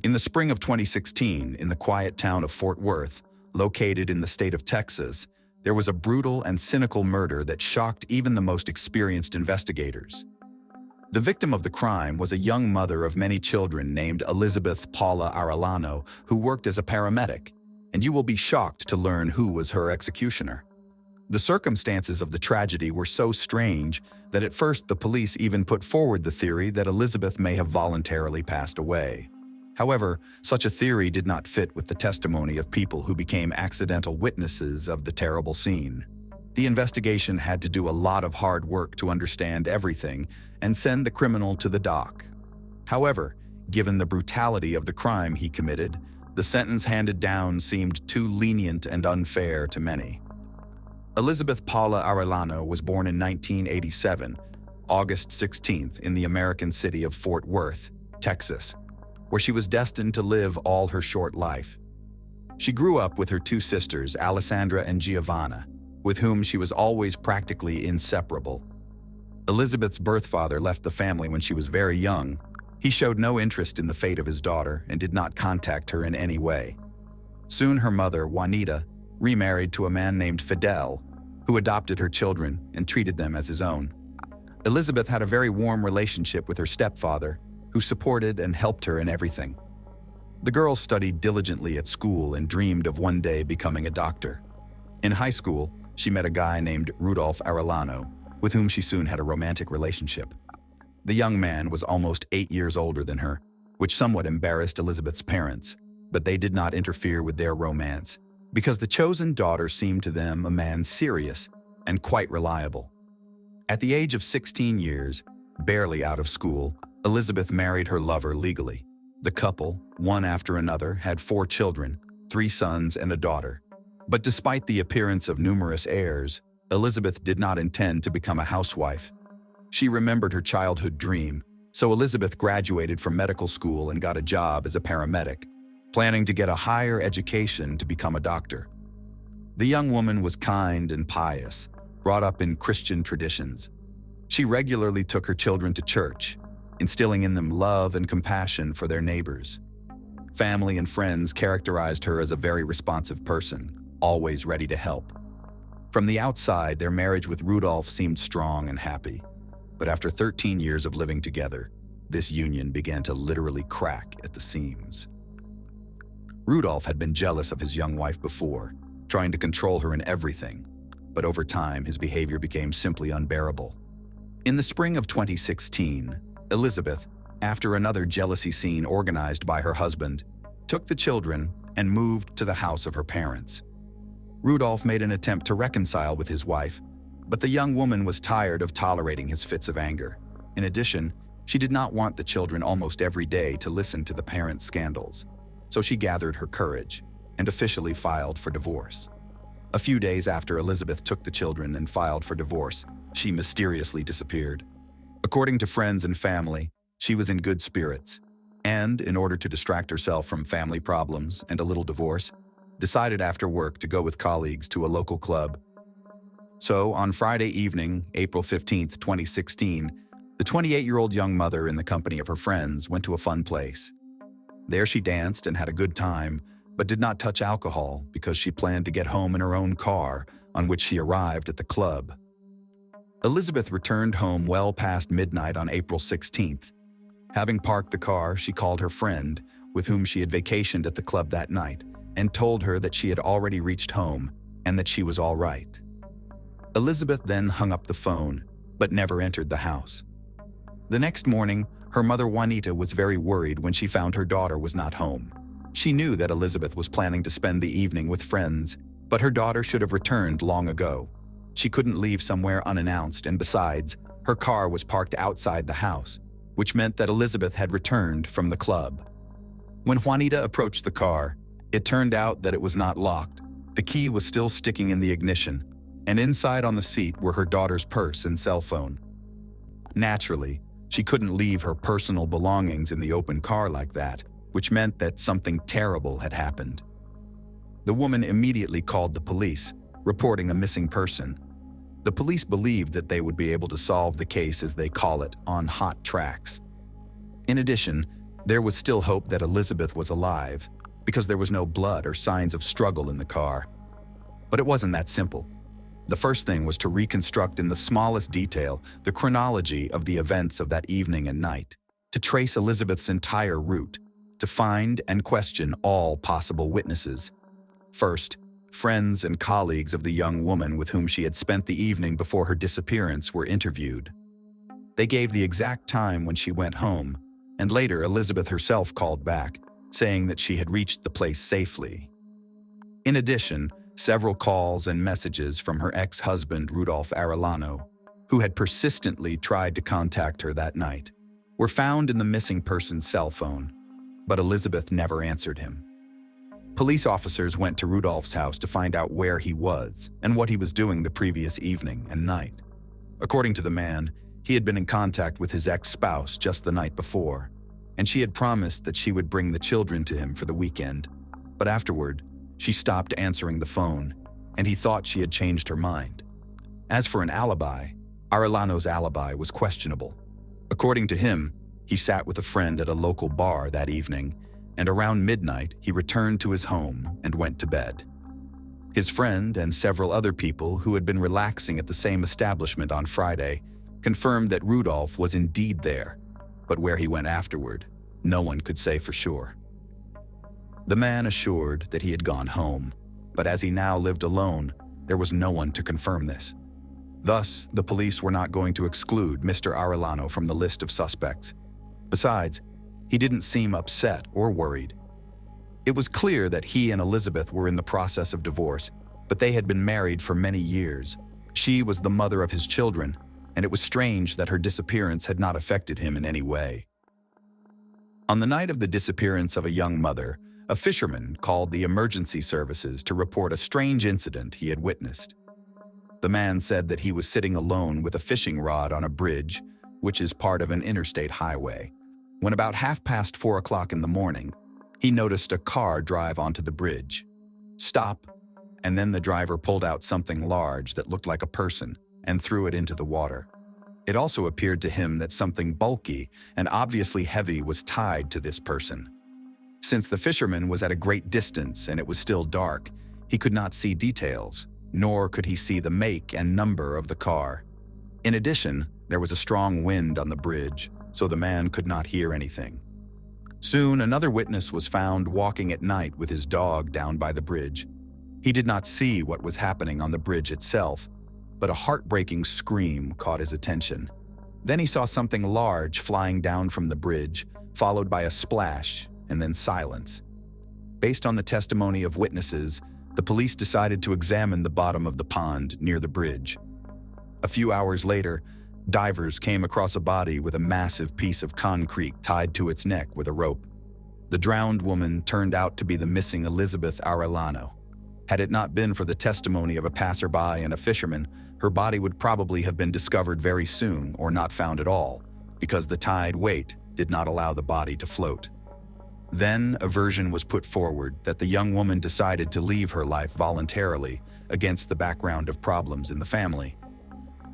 In the spring of 2016, in the quiet town of Fort Worth, located in the state of Texas, there was a brutal and cynical murder that shocked even the most experienced investigators. The victim of the crime was a young mother of many children named Elizabeth Paula Arellano, who worked as a paramedic, and you will be shocked to learn who was her executioner. The circumstances of the tragedy were so strange that at first the police even put forward the theory that Elizabeth may have voluntarily passed away. However, such a theory did not fit with the testimony of people who became accidental witnesses of the terrible scene. The investigation had to do a lot of hard work to understand everything and send the criminal to the dock. However, given the brutality of the crime he committed, the sentence handed down seemed too lenient and unfair to many. Elizabeth Paula Arellano was born in 1987, August 16th, in the American city of Fort Worth, Texas, where she was destined to live all her short life. She grew up with her two sisters, Alessandra and Giovanna, with whom she was always practically inseparable. Elizabeth's birth father left the family when she was very young. He showed no interest in the fate of his daughter and did not contact her in any way. Soon her mother, Juanita, remarried to a man named Fidel, who adopted her children and treated them as his own. Elizabeth had a very warm relationship with her stepfather, who supported and helped her in everything. The girl studied diligently at school and dreamed of one day becoming a doctor. In high school, she met a guy named Rudolph Arellano, with whom she soon had a romantic relationship. The young man was almost 8 years older than her, which somewhat embarrassed Elizabeth's parents, but they did not interfere with their romance, because the chosen daughter seemed to them a man serious and quite reliable. At the age of 16 years, barely out of school, Elizabeth married her lover legally. The couple, one after another, had 4 children, 3 sons and a daughter. But despite the appearance of numerous heirs, Elizabeth did not intend to become a housewife. She remembered her childhood dream, so Elizabeth graduated from medical school and got a job as a paramedic, planning to get a higher education to become a doctor. The young woman was kind and pious, brought up in Christian traditions. She regularly took her children to church, instilling in them love and compassion for their neighbors. Family and friends characterized her as a very responsive person, always ready to help. From the outside, their marriage with Rudolph seemed strong and happy, but after 13 years of living together, this union began to literally crack at the seams. Rudolph had been jealous of his young wife before, trying to control her in everything, but over time his behavior became simply unbearable. In the spring of 2016, Elizabeth, after another jealousy scene organized by her husband, took the children and moved to the house of her parents. Rudolph made an attempt to reconcile with his wife, but the young woman was tired of tolerating his fits of anger. In addition, she did not want the children almost every day to listen to the parents' scandals, so she gathered her courage and officially filed for divorce. A few days after Elizabeth took the children and filed for divorce, she mysteriously disappeared. According to friends and family, she was in good spirits, and in order to distract herself from family problems and a little divorce, decided after work to go with colleagues to a local club. So, on Friday evening, April 15th, 2016, the 28-year-old young mother in the company of her friends went to a fun place. There she danced and had a good time, but did not touch alcohol because she planned to get home in her own car, on which she arrived at the club. Elizabeth returned home well past midnight on April 16th. Having parked the car, she called her friend, with whom she had vacationed at the club that night, and told her that she had already reached home and that she was all right. Elizabeth then hung up the phone, but never entered the house. The next morning, her mother Juanita was very worried when she found her daughter was not home. She knew that Elizabeth was planning to spend the evening with friends, but her daughter should have returned long ago. She couldn't leave somewhere unannounced, and besides, her car was parked outside the house, which meant that Elizabeth had returned from the club. When Juanita approached the car, it turned out that it was not locked. The key was still sticking in the ignition, and inside on the seat were her daughter's purse and cell phone. Naturally, she couldn't leave her personal belongings in the open car like that, which meant that something terrible had happened. The woman immediately called the police, reporting a missing person. The police believed that they would be able to solve the case, as they call it, on hot tracks. In addition, There was still hope that Elizabeth was alive, because there was no blood or signs of struggle in the car. But it wasn't that simple. The first thing was to reconstruct in the smallest detail the chronology of the events of that evening and night, to trace Elizabeth's entire route, to find and question all possible witnesses. First, friends and colleagues of the young woman with whom she had spent the evening before her disappearance were interviewed. They gave the exact time when she went home, and later Elizabeth herself called back, saying that she had reached the place safely. In addition, several calls and messages from her ex-husband Rudolph Arellano, who had persistently tried to contact her that night, were found in the missing person's cell phone, but Elizabeth never answered him. Police officers went to Rudolph's house to find out where he was and what he was doing the previous evening and night. According to the man, he had been in contact with his ex-spouse just the night before, and she had promised that she would bring the children to him for the weekend. But afterward, she stopped answering the phone, and he thought she had changed her mind. As for an alibi, Arellano's alibi was questionable. According to him, he sat with a friend at a local bar that evening, and around midnight he returned to his home and went to bed. His friend and several other people who had been relaxing at the same establishment on Friday confirmed that Rudolph was indeed there, but where he went afterward, no one could say for sure. The man assured that he had gone home, but as he now lived alone, there was no one to confirm this. Thus, the police were not going to exclude Mr. Arellano from the list of suspects. Besides, he didn't seem upset or worried. It was clear that he and Elizabeth were in the process of divorce, but they had been married for many years. She was the mother of his children, and it was strange that her disappearance had not affected him in any way. On the night of the disappearance of a young mother, a fisherman called the emergency services to report a strange incident he had witnessed. The man said that he was sitting alone with a fishing rod on a bridge, which is part of an interstate highway, when about 4:30 in the morning, he noticed a car drive onto the bridge, stop, and then the driver pulled out something large that looked like a person and threw it into the water. It also appeared to him that something bulky and obviously heavy was tied to this person. Since the fisherman was at a great distance and it was still dark, he could not see details, nor could he see the make and number of the car. In addition, there was a strong wind on the bridge, so the man could not hear anything. Soon, another witness was found walking at night with his dog down by the bridge. He did not see what was happening on the bridge itself, but a heartbreaking scream caught his attention. Then he saw something large flying down from the bridge, followed by a splash and then silence. Based on the testimony of witnesses, the police decided to examine the bottom of the pond near the bridge. A few hours later, divers came across a body with a massive piece of concrete tied to its neck with a rope. The drowned woman turned out to be the missing Elizabeth Arellano. Had it not been for the testimony of a passerby and a fisherman, her body would probably have been discovered very soon or not found at all, because the tide weight did not allow the body to float. Then a version was put forward that the young woman decided to leave her life voluntarily against the background of problems in the family.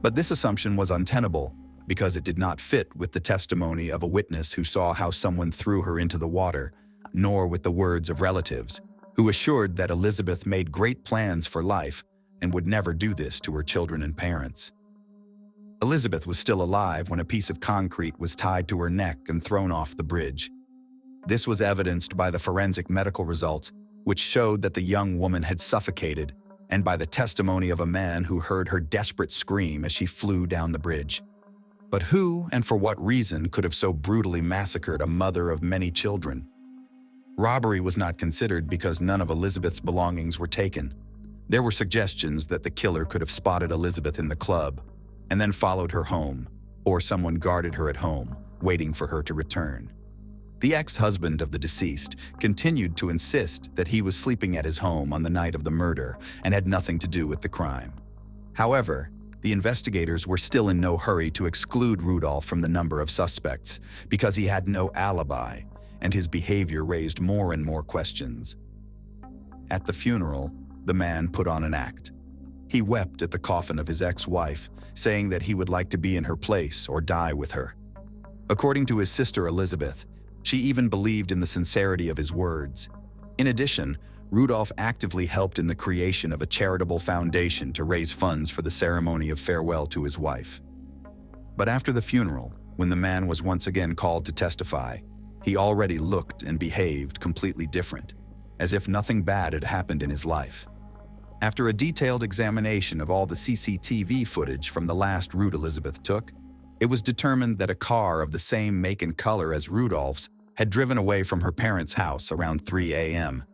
But this assumption was untenable because it did not fit with the testimony of a witness who saw how someone threw her into the water, nor with the words of relatives, who assured that Elizabeth made great plans for life and would never do this to her children and parents. Elizabeth was still alive when a piece of concrete was tied to her neck and thrown off the bridge. This was evidenced by the forensic medical results, which showed that the young woman had suffocated, and by the testimony of a man who heard her desperate scream as she flew down the bridge. But who and for what reason could have so brutally massacred a mother of many children? Robbery was not considered because none of Elizabeth's belongings were taken. There were suggestions that the killer could have spotted Elizabeth in the club and then followed her home, or someone guarded her at home, waiting for her to return. The ex-husband of the deceased continued to insist that he was sleeping at his home on the night of the murder and had nothing to do with the crime. However, the investigators were still in no hurry to exclude Rudolph from the number of suspects because he had no alibi, and his behavior raised more and more questions. At the funeral, the man put on an act. He wept at the coffin of his ex-wife, saying that he would like to be in her place or die with her. According to his sister Elizabeth, She even believed in the sincerity of his words. In addition, Rudolph actively helped in the creation of a charitable foundation to raise funds for the ceremony of farewell to his wife. But after the funeral, when the man was once again called to testify, he already looked and behaved completely different, as if nothing bad had happened in his life. After a detailed examination of all the CCTV footage from the last route Elizabeth took, it was determined that a car of the same make and color as Rudolph's had driven away from her parents' house around 3 a.m.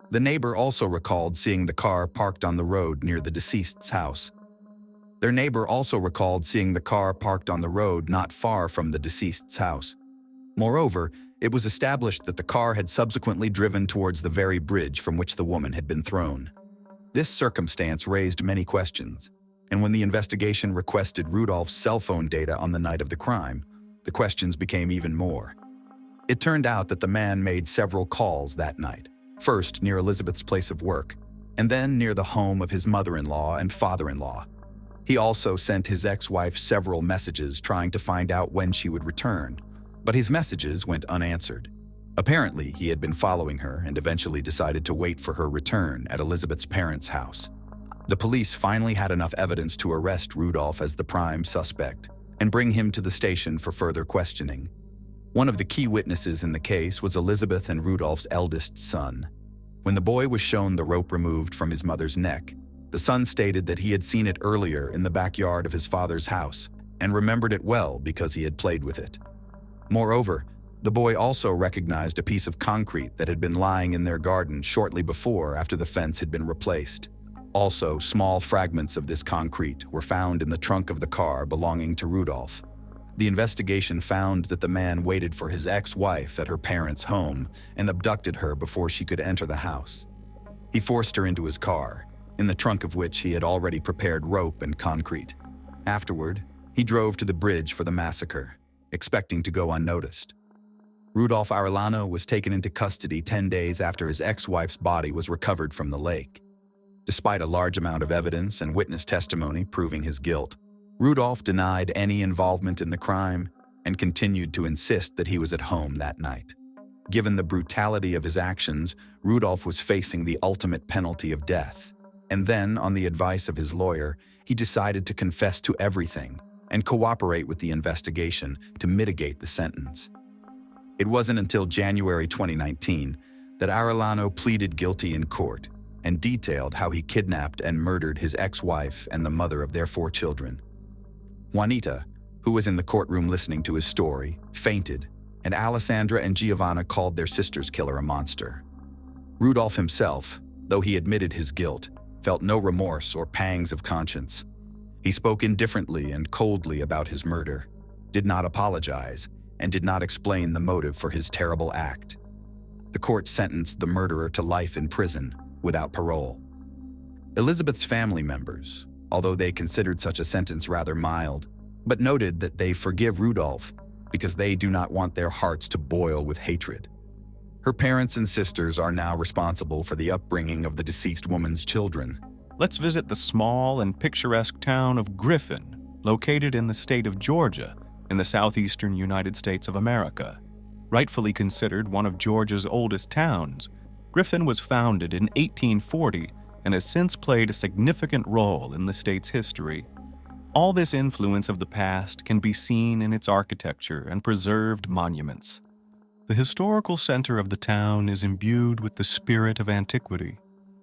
The neighbor also recalled seeing the car parked on the road near the deceased's house. Their neighbor also recalled seeing the car parked on the road not far from the deceased's house. Moreover, it was established that the car had subsequently driven towards the very bridge from which the woman had been thrown. This circumstance raised many questions, and when the investigation requested Rudolph's cell phone data on the night of the crime, the questions became even more. It turned out that the man made several calls that night, first near Elizabeth's place of work, and then near the home of his mother-in-law and father-in-law. He also sent his ex-wife several messages trying to find out when she would return, but his messages went unanswered. Apparently, he had been following her and eventually decided to wait for her return at Elizabeth's parents' house. The police finally had enough evidence to arrest Rudolph as the prime suspect and bring him to the station for further questioning. One of the key witnesses in the case was Elizabeth and Rudolph's eldest son. When the boy was shown the rope removed from his mother's neck, the son stated that he had seen it earlier in the backyard of his father's house and remembered it well because he had played with it. Moreover, the boy also recognized a piece of concrete that had been lying in their garden shortly before after the fence had been replaced. Also, small fragments of this concrete were found in the trunk of the car belonging to Rudolph. The investigation found that the man waited for his ex-wife at her parents' home and abducted her before she could enter the house. He forced her into his car, in the trunk of which he had already prepared rope and concrete. Afterward, he drove to the bridge for the massacre, expecting to go unnoticed. Rudolph Arellano was taken into custody 10 days after his ex-wife's body was recovered from the lake. Despite a large amount of evidence and witness testimony proving his guilt, Rudolph denied any involvement in the crime and continued to insist that he was at home that night. Given the brutality of his actions, Rudolph was facing the ultimate penalty of death. And then, on the advice of his lawyer, he decided to confess to everything and cooperate with the investigation to mitigate the sentence. It wasn't until January 2019 that Arellano pleaded guilty in court and detailed how he kidnapped and murdered his ex-wife and the mother of their 4 children. Juanita, who was in the courtroom listening to his story, fainted, and Alessandra and Giovanna called their sister's killer a monster. Rudolph himself, though he admitted his guilt, felt no remorse or pangs of conscience. He spoke indifferently and coldly about his murder, did not apologize, and did not explain the motive for his terrible act. The court sentenced the murderer to life in prison, without parole. Elizabeth's family members, although they considered such a sentence rather mild, but noted that they forgive Rudolph because they do not want their hearts to boil with hatred. Her parents and sisters are now responsible for the upbringing of the deceased woman's children. Let's visit the small and picturesque town of Griffin, located in the state of Georgia, in the southeastern United States of America. Rightfully considered one of Georgia's oldest towns, Griffin was founded in 1840 and has since played a significant role in the state's history. All this influence of the past can be seen in its architecture and preserved monuments. The historical center of the town is imbued with the spirit of antiquity,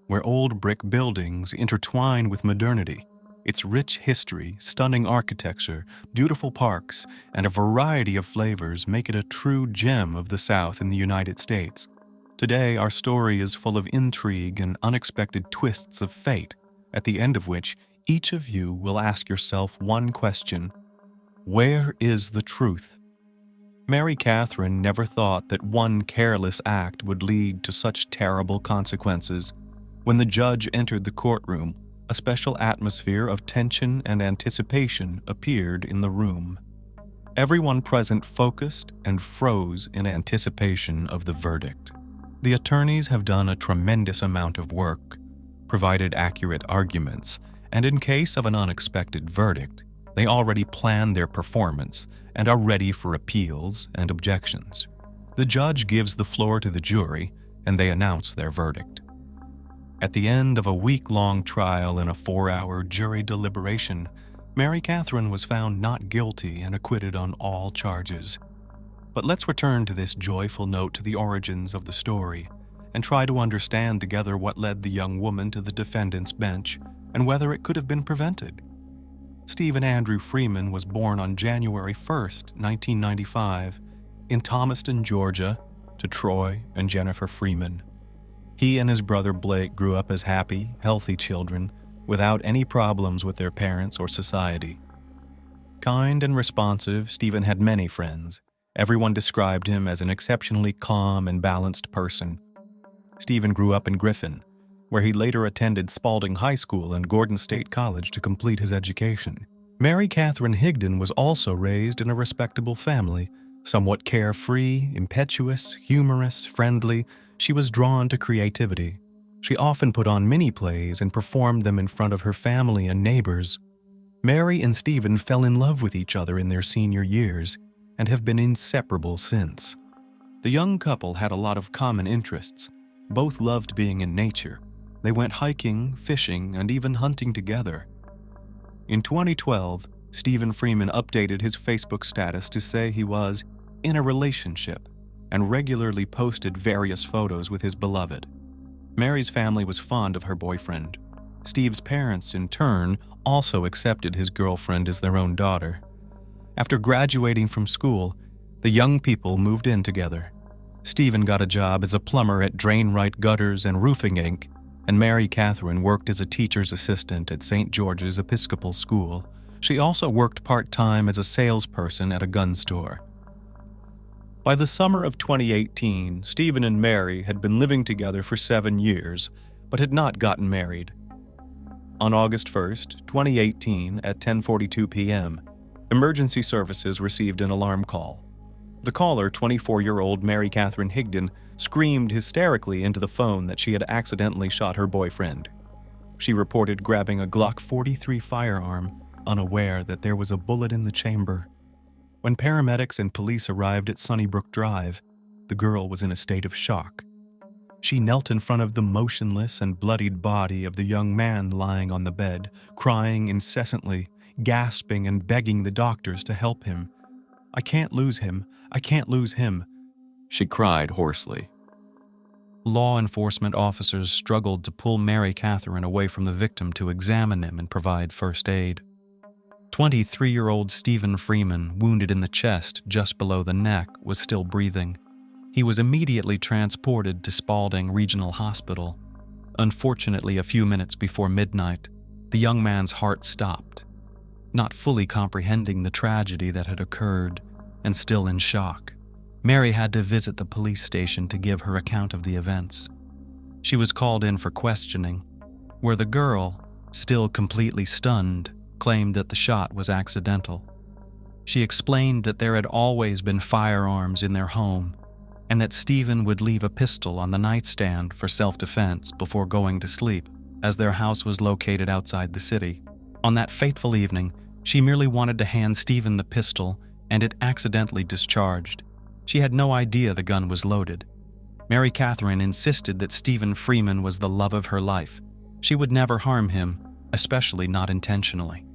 where old brick buildings intertwine with modernity. Its rich history, stunning architecture, beautiful parks, and a variety of flavors make it a true gem of the South in the United States. Today, our story is full of intrigue and unexpected twists of fate, at the end of which each of you will ask yourself one question: where is the truth? Mary Catherine never thought that one careless act would lead to such terrible consequences. When the judge entered the courtroom, a special atmosphere of tension and anticipation appeared in the room. Everyone present focused and froze in anticipation of the verdict. The attorneys have done a tremendous amount of work, provided accurate arguments, and in case of an unexpected verdict, they already plan their performance and are ready for appeals and objections. The judge gives the floor to the jury, and they announce their verdict. At the end of a week-long trial and a 4-hour jury deliberation, Mary Catherine was found not guilty and acquitted on all charges. But let's return to this joyful note to the origins of the story and try to understand together what led the young woman to the defendant's bench and whether it could have been prevented. Stephen Andrew Freeman was born on January 1st, 1995, in Thomaston, Georgia, to Troy and Jennifer Freeman. He and his brother Blake grew up as happy, healthy children without any problems with their parents or society. Kind and responsive, Stephen had many friends. Everyone described him as an exceptionally calm and balanced person. Stephen grew up in Griffin, where he later attended Spalding High School and Gordon State College to complete his education. Mary Catherine Higdon was also raised in a respectable family. Somewhat carefree, impetuous, humorous, friendly, she was drawn to creativity. She often put on mini-plays and performed them in front of her family and neighbors. Mary and Stephen fell in love with each other in their senior years and have been inseparable since. The young couple had a lot of common interests. Both loved being in nature. They went hiking, fishing, and even hunting together. In 2012, Stephen Freeman updated his Facebook status to say he was in a relationship and regularly posted various photos with his beloved. Mary's family was fond of her boyfriend. Steve's parents, in turn, also accepted his girlfriend as their own daughter. After graduating from school, the young people moved in together. Stephen got a job as a plumber at Drainwright Gutters and Roofing Inc., and Mary Catherine worked as a teacher's assistant at St. George's Episcopal School. She also worked part-time as a salesperson at a gun store. By the summer of 2018, Stephen and Mary had been living together for 7 years, but had not gotten married. On August 1st, 2018, at 10:42 p.m., emergency services received an alarm call. The caller, 24-year-old Mary Catherine Higdon, screamed hysterically into the phone that she had accidentally shot her boyfriend. She reported grabbing a Glock 43 firearm, unaware that there was a bullet in the chamber. When paramedics and police arrived at Sunnybrook Drive, the girl was in a state of shock. She knelt in front of the motionless and bloodied body of the young man lying on the bed, crying incessantly, gasping and begging the doctors to help him. "I can't lose him. I can't lose him," she cried hoarsely. Law enforcement officers struggled to pull Mary Catherine away from the victim to examine him and provide first aid. 23-year-old Stephen Freeman, wounded in the chest just below the neck, was still breathing. He was immediately transported to Spalding Regional Hospital. Unfortunately, a few minutes before midnight, the young man's heart stopped. Not fully comprehending the tragedy that had occurred, and still in shock, Mary had to visit the police station to give her account of the events. She was called in for questioning, where the girl, still completely stunned, claimed that the shot was accidental. She explained that there had always been firearms in their home, and that Stephen would leave a pistol on the nightstand for self-defense before going to sleep, as their house was located outside the city. On that fateful evening, she merely wanted to hand Stephen the pistol, and it accidentally discharged. She had no idea the gun was loaded. Mary Catherine insisted that Stephen Freeman was the love of her life. She would never harm him, especially not intentionally.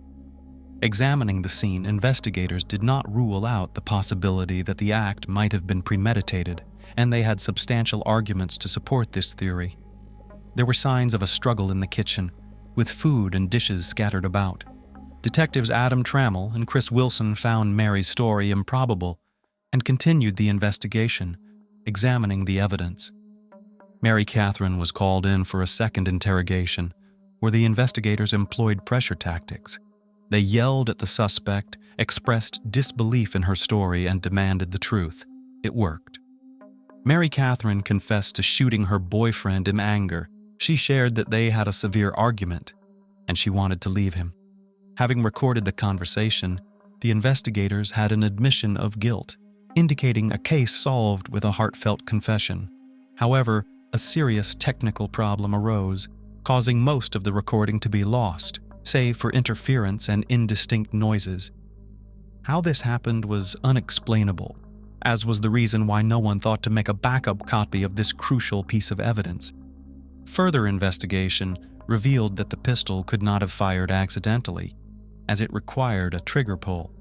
Examining the scene, investigators did not rule out the possibility that the act might have been premeditated, and they had substantial arguments to support this theory. There were signs of a struggle in the kitchen, with food and dishes scattered about. Detectives Adam Trammell and Chris Wilson found Mary's story improbable and continued the investigation, examining the evidence. Mary Catherine was called in for a second interrogation, where the investigators employed pressure tactics. They yelled at the suspect, expressed disbelief in her story, and demanded the truth. It worked. Mary Catherine confessed to shooting her boyfriend in anger. She shared that they had a severe argument, and she wanted to leave him. Having recorded the conversation, the investigators had an admission of guilt, indicating a case solved with a heartfelt confession. However, a serious technical problem arose, causing most of the recording to be lost, save for interference and indistinct noises. How this happened was unexplainable. as was the reason why no one thought to make a backup copy of this crucial piece of evidence. Further investigation revealed that the pistol could not have fired accidentally, as it required a trigger pull.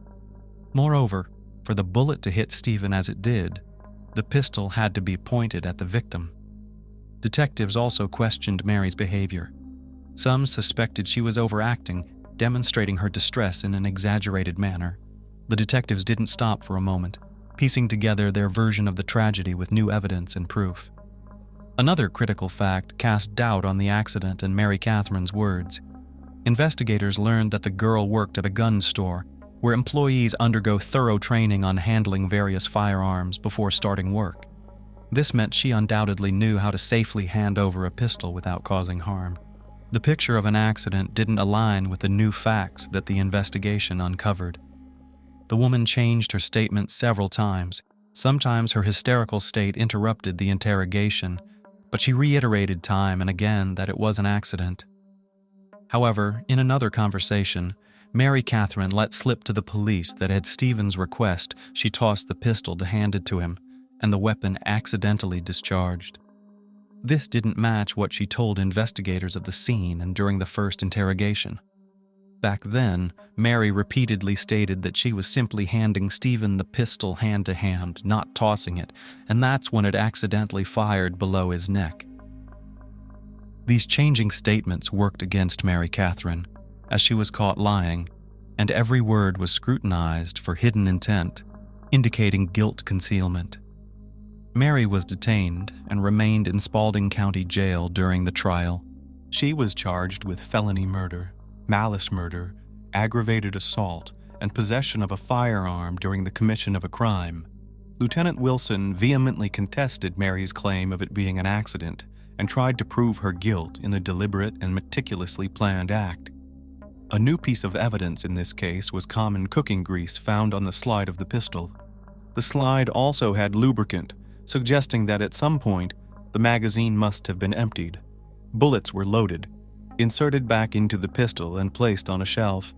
Moreover, for the bullet to hit Stephen as it did, the pistol had to be pointed at the victim. Detectives also questioned Mary's behavior. Some suspected she was overacting, demonstrating her distress in an exaggerated manner. The detectives didn't stop for a moment, piecing together their version of the tragedy with new evidence and proof. Another critical fact cast doubt on the accident and Mary Catherine's words. Investigators learned that the girl worked at a gun store, where employees undergo thorough training on handling various firearms before starting work. This meant she undoubtedly knew how to safely hand over a pistol without causing harm. The picture of an accident didn't align with the new facts that the investigation uncovered. The woman changed her statement several times. Sometimes her hysterical state interrupted the interrogation, but she reiterated time and again that it was an accident. However, in another conversation, Mary Catherine let slip to the police that at Stephen's request, she tossed the pistol to hand it to him, and the weapon accidentally discharged. This didn't match what she told investigators of the scene and during the first interrogation. Back then, Mary repeatedly stated that she was simply handing Stephen the pistol hand to hand, not tossing it, and that's when it accidentally fired below his neck. These changing statements worked against Mary Catherine, as she was caught lying, and every word was scrutinized for hidden intent, indicating guilt concealment. Mary was detained and remained in Spalding County Jail during the trial. She was charged with felony murder, malice murder, aggravated assault, and possession of a firearm during the commission of a crime. Lieutenant Wilson vehemently contested Mary's claim of it being an accident and tried to prove her guilt in a deliberate and meticulously planned act. A new piece of evidence in this case was common cooking grease found on the slide of the pistol. The slide also had lubricant, suggesting that at some point, the magazine must have been emptied. Bullets were loaded, inserted back into the pistol and placed on a shelf.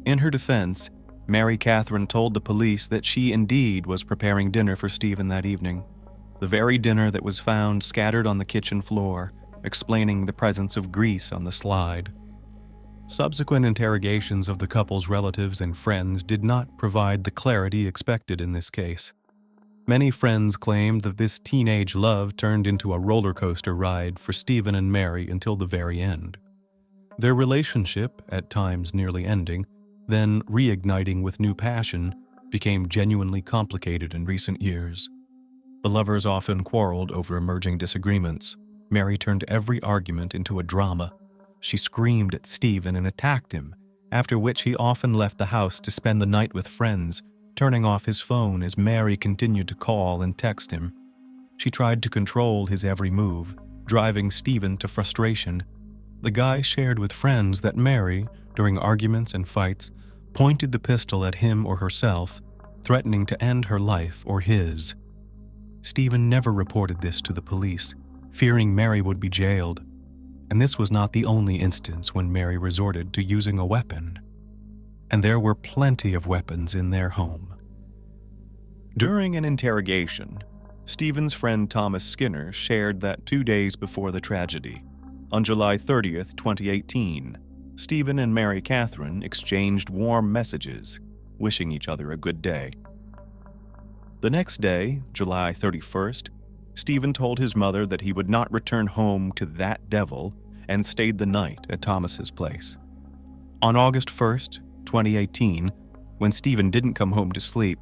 In her defense, Mary Catherine told the police that she indeed was preparing dinner for Stephen that evening, the very dinner that was found scattered on the kitchen floor, explaining the presence of grease on the slide. Subsequent interrogations of the couple's relatives and friends did not provide the clarity expected in this case. Many friends claimed that this teenage love turned into a roller coaster ride for Stephen and Mary until the very end. Their relationship, at times nearly ending, then reigniting with new passion, became genuinely complicated in recent years. The lovers often quarreled over emerging disagreements. Mary turned every argument into a drama. She screamed at Stephen and attacked him, after which he often left the house to spend the night with friends, turning off his phone as Mary continued to call and text him. She tried to control his every move, driving Stephen to frustration. The guy shared with friends that Mary, during arguments and fights, pointed the pistol at him or herself, threatening to end her life or his. Stephen never reported this to the police, fearing Mary would be jailed. And this was not the only instance when Mary resorted to using a weapon. And there were plenty of weapons in their home. During an interrogation, Stephen's friend Thomas Skinner shared that 2 days before the tragedy, on July 30th, 2018, Stephen and Mary Catherine exchanged warm messages, wishing each other a good day. The next day, July 31st, Stephen told his mother that he would not return home to that devil and stayed the night at Thomas's place. On August 1st, 2018, when Stephen didn't come home to sleep,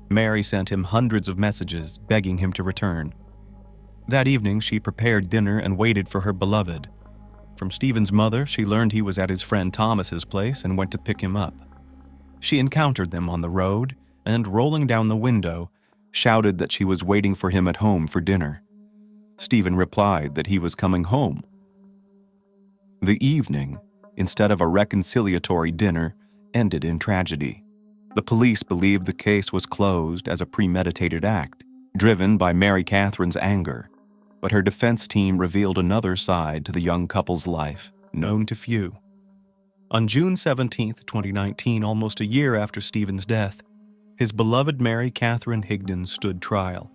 Mary sent him hundreds of messages begging him to return. That evening, she prepared dinner and waited for her beloved. From Stephen's mother, she learned he was at his friend Thomas's place and went to pick him up. She encountered them on the road and, rolling down the window, shouted that she was waiting for him at home for dinner. Stephen replied that he was coming home. The evening, instead of a reconciliatory dinner, ended in tragedy. The police believed the case was closed as a premeditated act, driven by Mary Catherine's anger. But her defense team revealed another side to the young couple's life, known to few. On June 17, 2019, almost a year after Stephen's death, his beloved Mary Catherine Higdon stood trial.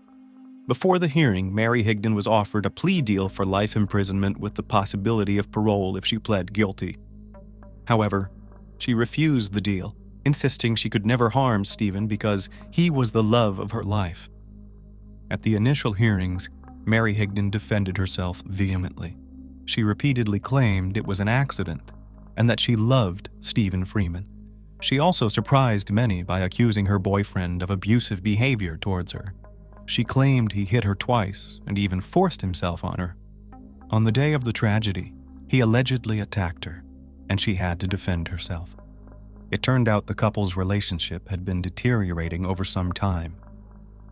Before the hearing, Mary Higdon was offered a plea deal for life imprisonment with the possibility of parole if she pled guilty. However, she refused the deal, insisting she could never harm Stephen because he was the love of her life. At the initial hearings, Mary Higdon defended herself vehemently. She repeatedly claimed it was an accident and that she loved Stephen Freeman. She also surprised many by accusing her boyfriend of abusive behavior towards her. She claimed he hit her twice and even forced himself on her. On the day of the tragedy, he allegedly attacked her, and she had to defend herself. It turned out the couple's relationship had been deteriorating over some time.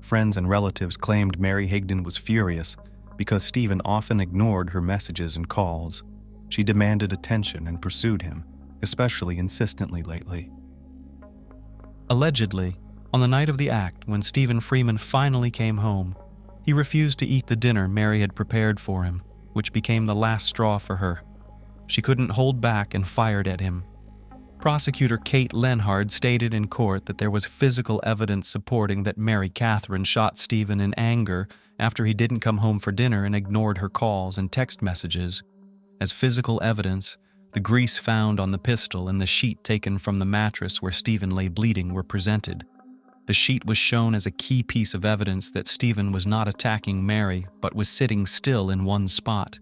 Friends and relatives claimed Mary Higdon was furious because Stephen often ignored her messages and calls. She demanded attention and pursued him, especially insistently lately. Allegedly, on the night of the act, when Stephen Freeman finally came home, he refused to eat the dinner Mary had prepared for him, which became the last straw for her. She couldn't hold back and fired at him. Prosecutor Kate Lenhard stated in court that there was physical evidence supporting that Mary Catherine shot Stephen in anger after he didn't come home for dinner and ignored her calls and text messages. As physical evidence, the grease found on the pistol and the sheet taken from the mattress where Stephen lay bleeding were presented. The sheet was shown as a key piece of evidence that Stephen was not attacking Mary, but was sitting still in one spot.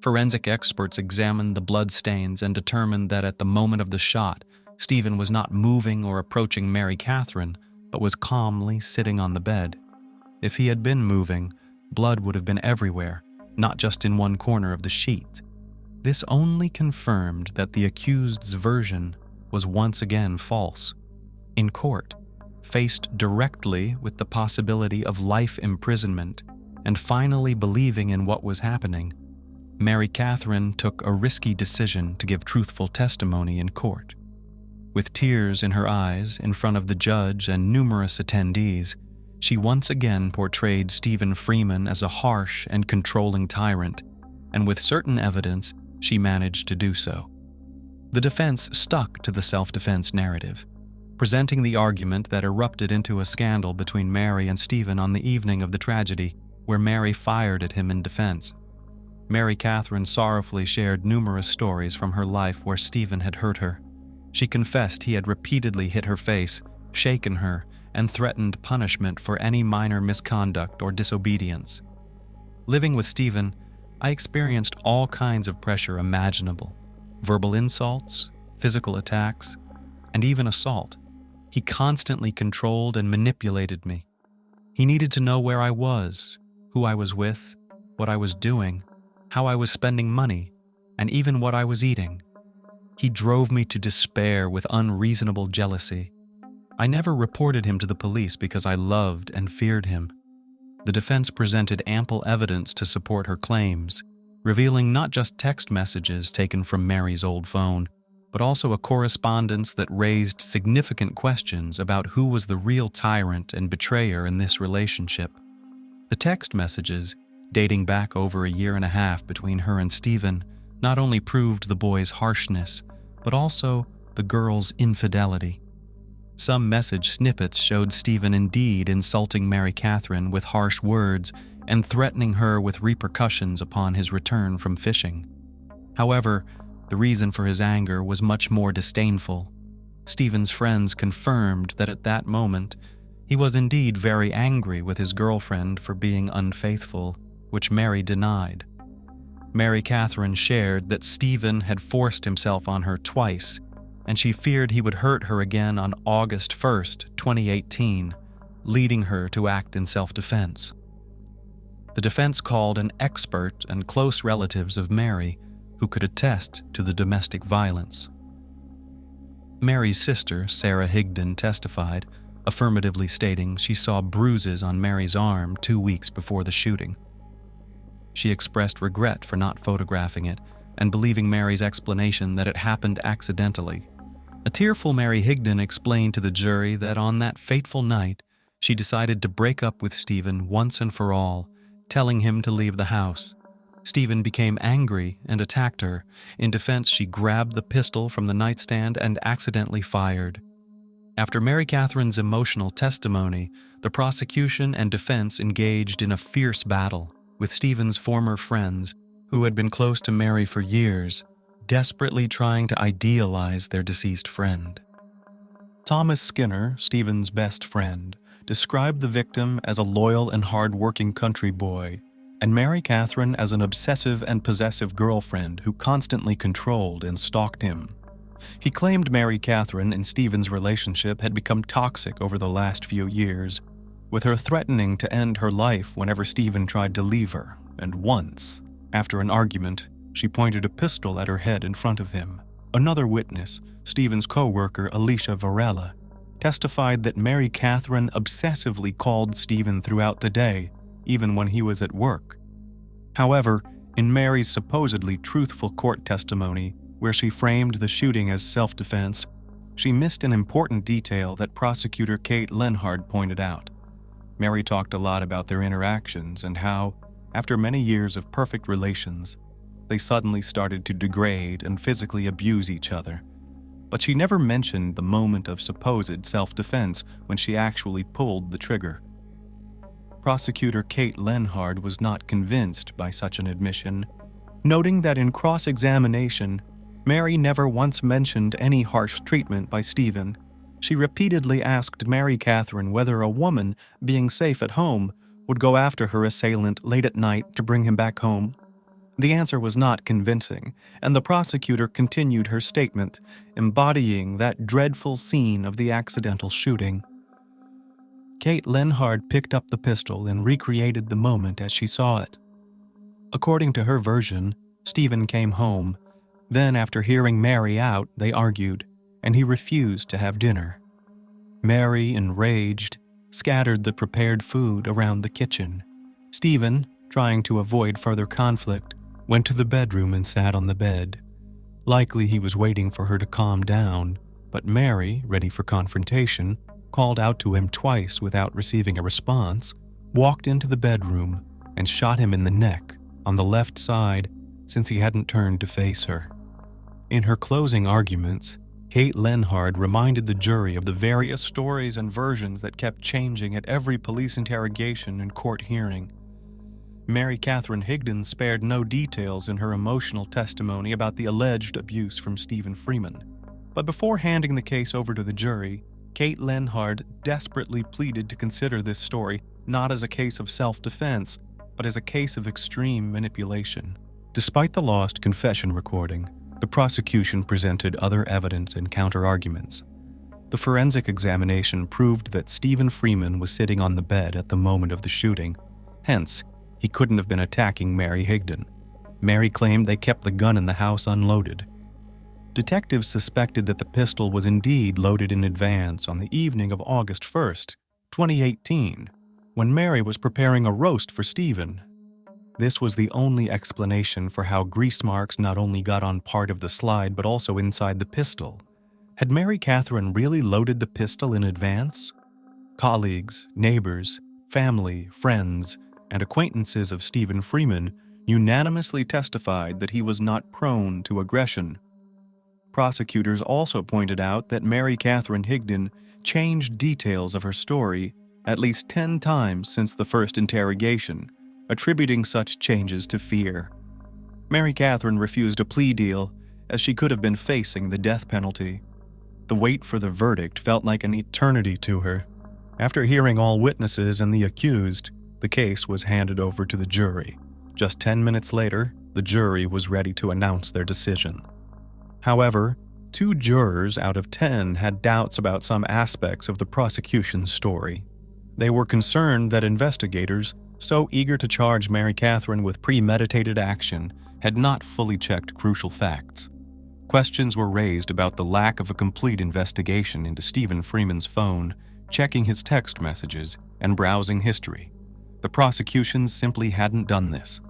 Forensic experts examined the blood stains and determined that at the moment of the shot, Stephen was not moving or approaching Mary Catherine, but was calmly sitting on the bed. If he had been moving, blood would have been everywhere, not just in one corner of the sheet. This only confirmed that the accused's version was once again false. In court, faced directly with the possibility of life imprisonment and finally believing in what was happening, Mary Catherine took a risky decision to give truthful testimony in court. With tears in her eyes in front of the judge and numerous attendees, she once again portrayed Stephen Freeman as a harsh and controlling tyrant, and with certain evidence, she managed to do so. The defense stuck to the self-defense narrative, presenting the argument that erupted into a scandal between Mary and Stephen on the evening of the tragedy, where Mary fired at him in defense. Mary Catherine sorrowfully shared numerous stories from her life where Stephen had hurt her. She confessed he had repeatedly hit her face, shaken her, and threatened punishment for any minor misconduct or disobedience. Living with Stephen, I experienced all kinds of pressure imaginable: verbal insults, physical attacks, and even assault. He constantly controlled and manipulated me. He needed to know where I was, who I was with, what I was doing, how I was spending money, and even what I was eating. He drove me to despair with unreasonable jealousy. I never reported him to the police because I loved and feared him. The defense presented ample evidence to support her claims, revealing not just text messages taken from Mary's old phone, but also a correspondence that raised significant questions about who was the real tyrant and betrayer in this relationship. The text messages, dating back over a year and a half between her and Stephen, not only proved the boy's harshness, but also the girl's infidelity. Some message snippets showed Stephen indeed insulting Mary Catherine with harsh words and threatening her with repercussions upon his return from fishing. However, the reason for his anger was much more disdainful. Stephen's friends confirmed that at that moment, he was indeed very angry with his girlfriend for being unfaithful, which Mary denied. Mary Catherine shared that Stephen had forced himself on her twice, and she feared he would hurt her again on August 1st, 2018, leading her to act in self-defense. The defense called an expert and close relatives of Mary who could attest to the domestic violence. Mary's sister, Sarah Higdon, testified, affirmatively stating she saw bruises on Mary's arm 2 weeks before the shooting. She expressed regret for not photographing it and believing Mary's explanation that it happened accidentally. A tearful Mary Higdon explained to the jury that on that fateful night, she decided to break up with Stephen once and for all, telling him to leave the house. Stephen became angry and attacked her. In defense, she grabbed the pistol from the nightstand and accidentally fired. After Mary Catherine's emotional testimony, the prosecution and defense engaged in a fierce battle, with Stephen's former friends, who had been close to Mary for years, desperately trying to idealize their deceased friend. Thomas Skinner, Stephen's best friend, described the victim as a loyal and hard-working country boy, and Mary Catherine as an obsessive and possessive girlfriend who constantly controlled and stalked him. He claimed Mary Catherine and Stephen's relationship had become toxic over the last few years, with her threatening to end her life whenever Stephen tried to leave her, and once, after an argument, she pointed a pistol at her head in front of him. Another witness, Stephen's co-worker Alicia Varela, testified that Mary Catherine obsessively called Stephen throughout the day, even when he was at work. However, in Mary's supposedly truthful court testimony, where she framed the shooting as self-defense, she missed an important detail that prosecutor Kate Lenhard pointed out. Mary talked a lot about their interactions and how, after many years of perfect relations, they suddenly started to degrade and physically abuse each other. But she never mentioned the moment of supposed self-defense when she actually pulled the trigger. Prosecutor Kate Lenhard was not convinced by such an admission, noting that in cross-examination, Mary never once mentioned any harsh treatment by Stephen. She repeatedly asked Mary Catherine whether a woman, being safe at home, would go after her assailant late at night to bring him back home. The answer was not convincing, and the prosecutor continued her statement, embodying that dreadful scene of the accidental shooting. Kate Lenhard picked up the pistol and recreated the moment as she saw it. According to her version, Stephen came home. Then, after hearing Mary out, they argued, and he refused to have dinner. Mary, enraged, scattered the prepared food around the kitchen. Stephen, trying to avoid further conflict, went to the bedroom and sat on the bed. Likely he was waiting for her to calm down, but Mary, ready for confrontation, called out to him twice without receiving a response, walked into the bedroom, and shot him in the neck, on the left side, since he hadn't turned to face her. In her closing arguments, Kate Lenhard reminded the jury of the various stories and versions that kept changing at every police interrogation and court hearing. Mary Catherine Higdon spared no details in her emotional testimony about the alleged abuse from Stephen Freeman. But before handing the case over to the jury, Kate Lenhard desperately pleaded to consider this story not as a case of self-defense, but as a case of extreme manipulation. Despite the lost confession recording, the prosecution presented other evidence and counter-arguments. The forensic examination proved that Stephen Freeman was sitting on the bed at the moment of the shooting. Hence, he couldn't have been attacking Mary Higdon. Mary claimed they kept the gun in the house unloaded. Detectives suspected that the pistol was indeed loaded in advance on the evening of August 1st, 2018, when Mary was preparing a roast for Stephen. This was the only explanation for how grease marks not only got on part of the slide but also inside the pistol. Had Mary Catherine really loaded the pistol in advance? Colleagues, neighbors, family, friends, and acquaintances of Stephen Freeman unanimously testified that he was not prone to aggression. Prosecutors also pointed out that Mary Catherine Higdon changed details of her story at least 10 times since the first interrogation, attributing such changes to fear. Mary Catherine refused a plea deal, as she could have been facing the death penalty. The wait for the verdict felt like an eternity to her. After hearing all witnesses and the accused, the case was handed over to the jury. Just 10 minutes later, the jury was ready to announce their decision. However, 2 jurors out of 10 had doubts about some aspects of the prosecution's story. They were concerned that investigators, so eager to charge Mary Catherine with premeditated action, had not fully checked crucial facts. Questions were raised about the lack of a complete investigation into Stephen Freeman's phone, checking his text messages, and browsing history. The prosecution simply hadn't done this.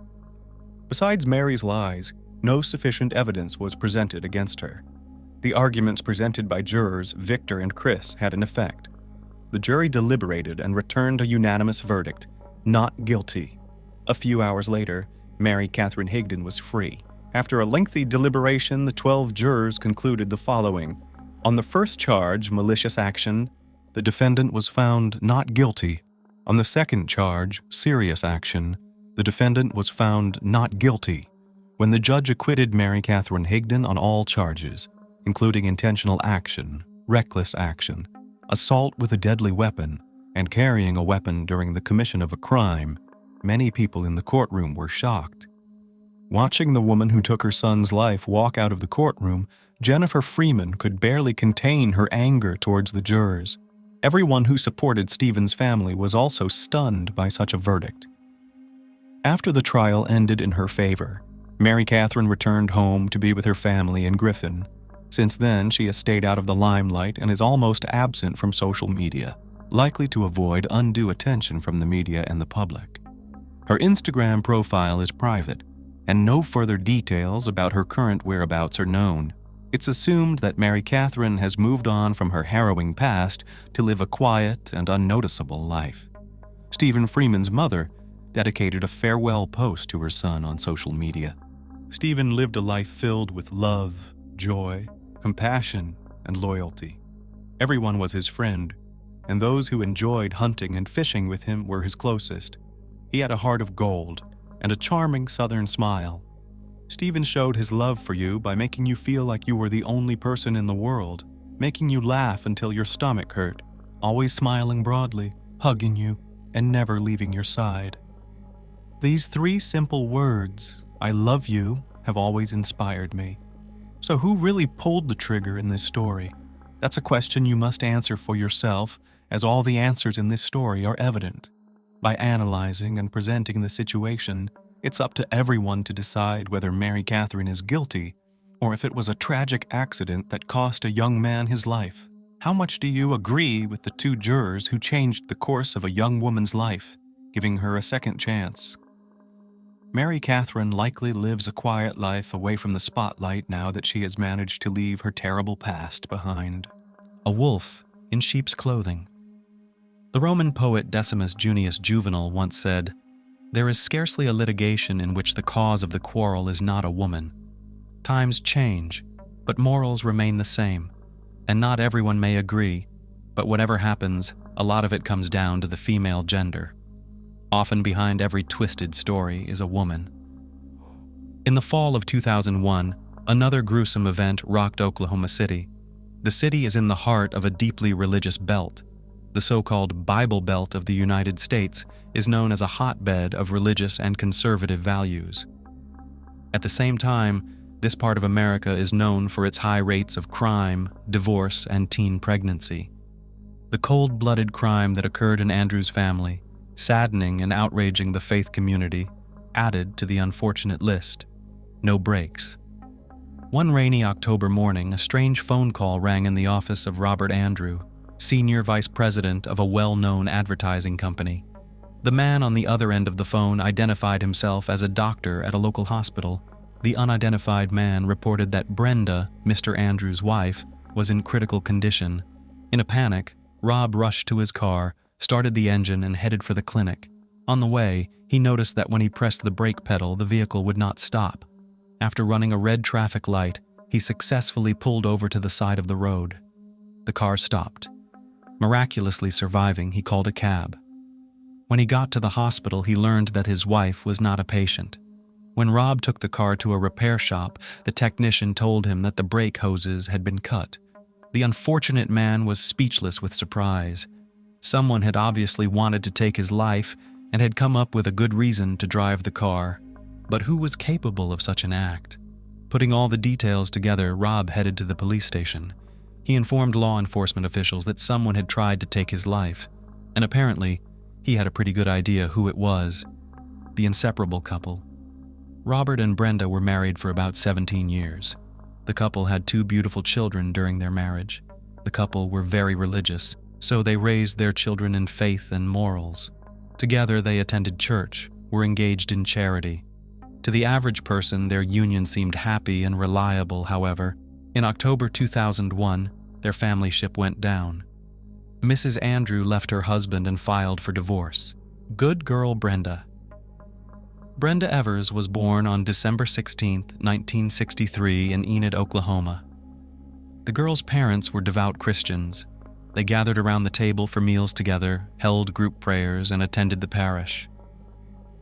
Besides Mary's lies, no sufficient evidence was presented against her. The arguments presented by jurors Victor and Chris had an effect. The jury deliberated and returned a unanimous verdict, not guilty. A few hours later, Mary Catherine Higdon was free. After a lengthy deliberation, the 12 jurors concluded the following: On the first charge, malicious action, the defendant was found not guilty. On the second charge, serious action, the defendant was found not guilty. When the judge acquitted Mary Catherine Higdon on all charges, including intentional action, reckless action, assault with a deadly weapon, and carrying a weapon during the commission of a crime, many people in the courtroom were shocked. Watching the woman who took her son's life walk out of the courtroom, Jennifer Freeman could barely contain her anger towards the jurors. Everyone who supported Stephen's family was also stunned by such a verdict. After the trial ended in her favor, Mary Catherine returned home to be with her family in Griffin. Since then, she has stayed out of the limelight and is almost absent from social media, likely to avoid undue attention from the media and the public. Her Instagram profile is private, and no further details about her current whereabouts are known. It's assumed that Mary Catherine has moved on from her harrowing past to live a quiet and unnoticeable life. Stephen Freeman's mother dedicated a farewell post to her son on social media. Stephen lived a life filled with love, joy, compassion, and loyalty. Everyone was his friend, and those who enjoyed hunting and fishing with him were his closest. He had a heart of gold and a charming southern smile. Stephen showed his love for you by making you feel like you were the only person in the world, making you laugh until your stomach hurt, always smiling broadly, hugging you, and never leaving your side. These 3 simple words, "I love you," have always inspired me. So who really pulled the trigger in this story? That's a question you must answer for yourself, as all the answers in this story are evident. By analyzing and presenting the situation, it's up to everyone to decide whether Mary Catherine is guilty or if it was a tragic accident that cost a young man his life. How much do you agree with the 2 jurors who changed the course of a young woman's life, giving her a second chance? Mary Catherine likely lives a quiet life away from the spotlight now that she has managed to leave her terrible past behind. A wolf in sheep's clothing. The Roman poet Decimus Junius Juvenal once said, "There is scarcely a litigation in which the cause of the quarrel is not a woman. Times change, but morals remain the same, and not everyone may agree, but whatever happens, a lot of it comes down to the female gender. Often behind every twisted story is a woman." In the fall of 2001, another gruesome event rocked Oklahoma City. The city is in the heart of a deeply religious belt. The so-called Bible Belt of the United States is known as a hotbed of religious and conservative values. At the same time, this part of America is known for its high rates of crime, divorce, and teen pregnancy. The cold-blooded crime that occurred in Andrew's family, saddening and outraging the faith community, added to the unfortunate list. No breaks. One rainy October morning, a strange phone call rang in the office of Robert Andrew, senior vice president of a well-known advertising company. The man on the other end of the phone identified himself as a doctor at a local hospital. The unidentified man reported that Brenda, Mr. Andrews' wife, was in critical condition. In a panic, Rob rushed to his car, started the engine, and headed for the clinic. On the way, he noticed that when he pressed the brake pedal, the vehicle would not stop. After running a red traffic light, he successfully pulled over to the side of the road. The car stopped. Miraculously surviving, he called a cab. When he got to the hospital, he learned that his wife was not a patient. When Rob took the car to a repair shop, the technician told him that the brake hoses had been cut. The unfortunate man was speechless with surprise. Someone had obviously wanted to take his life and had come up with a good reason to drive the car. But who was capable of such an act? Putting all the details together, Rob headed to the police station. He informed law enforcement officials that someone had tried to take his life, and apparently, he had a pretty good idea who it was. The inseparable couple. Robert and Brenda were married for about 17 years. The couple had 2 beautiful children during their marriage. The couple were very religious, so they raised their children in faith and morals. Together, they attended church, were engaged in charity. To the average person, their union seemed happy and reliable, however. In October 2001, their family ship went down. Mrs. Andrew left her husband and filed for divorce. Good girl Brenda. Brenda Evers was born on December 16, 1963 in Enid, Oklahoma. The girl's parents were devout Christians. They gathered around the table for meals together, held group prayers, and attended the parish.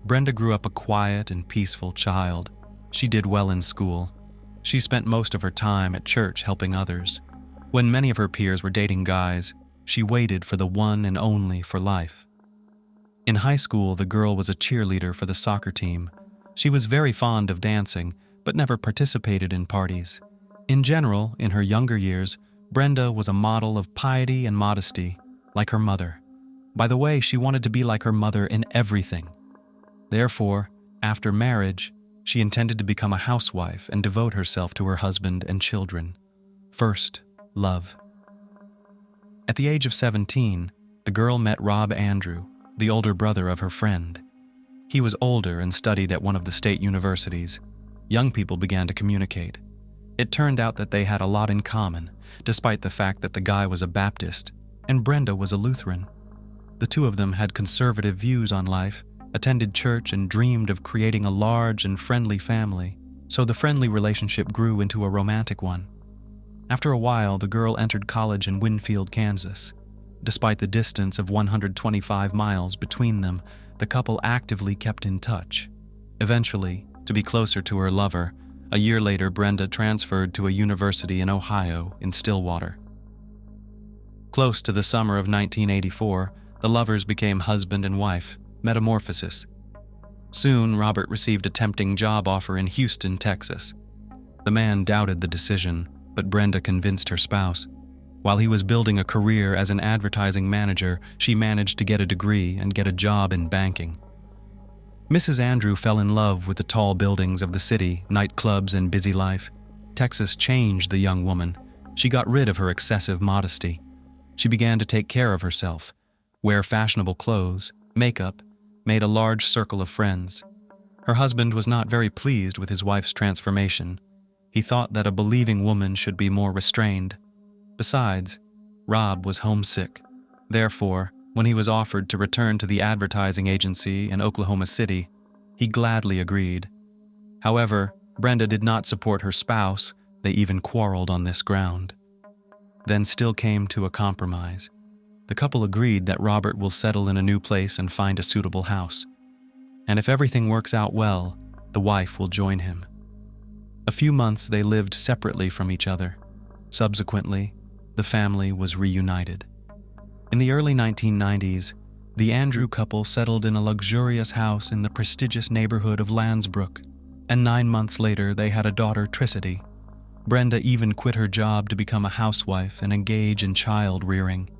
Brenda grew up a quiet and peaceful child. She did well in school. She spent most of her time at church helping others. When many of her peers were dating guys, she waited for the one and only for life. In high school, the girl was a cheerleader for the soccer team. She was very fond of dancing, but never participated in parties. In general, in her younger years, Brenda was a model of piety and modesty, like her mother. By the way, she wanted to be like her mother in everything. Therefore, after marriage, she intended to become a housewife and devote herself to her husband and children. First, love. At the age of 17, the girl met Rob Andrew, the older brother of her friend. He was older and studied at one of the state universities. Young people began to communicate. It turned out that they had a lot in common, despite the fact that the guy was a Baptist and Brenda was a Lutheran. The two of them had conservative views on life, attended church, and dreamed of creating a large and friendly family, so the friendly relationship grew into a romantic one. After a while, the girl entered college in Winfield, Kansas. Despite the distance of 125 miles between them, the couple actively kept in touch. Eventually, to be closer to her lover, a year later Brenda transferred to a university in Ohio in Stillwater. Close to the summer of 1984, the lovers became husband and wife, metamorphosis. Soon, Robert received a tempting job offer in Houston, Texas. The man doubted the decision, but Brenda convinced her spouse. While he was building a career as an advertising manager, she managed to get a degree and get a job in banking. Mrs. Andrew fell in love with the tall buildings of the city, nightclubs, and busy life. Texas changed the young woman. She got rid of her excessive modesty. She began to take care of herself, wear fashionable clothes, makeup, made a large circle of friends. Her husband was not very pleased with his wife's transformation. He thought that a believing woman should be more restrained. Besides, Rob was homesick. Therefore, when he was offered to return to the advertising agency in Oklahoma City, he gladly agreed. However, Brenda did not support her spouse. They even quarreled on this ground. Then still came to a compromise. The couple agreed that Robert will settle in a new place and find a suitable house. And if everything works out well, the wife will join him. A few months they lived separately from each other. Subsequently, the family was reunited. In the early 1990s, the Andrew couple settled in a luxurious house in the prestigious neighborhood of Landsbrook, and 9 months later they had a daughter, Tricity. Brenda even quit her job to become a housewife and engage in child rearing.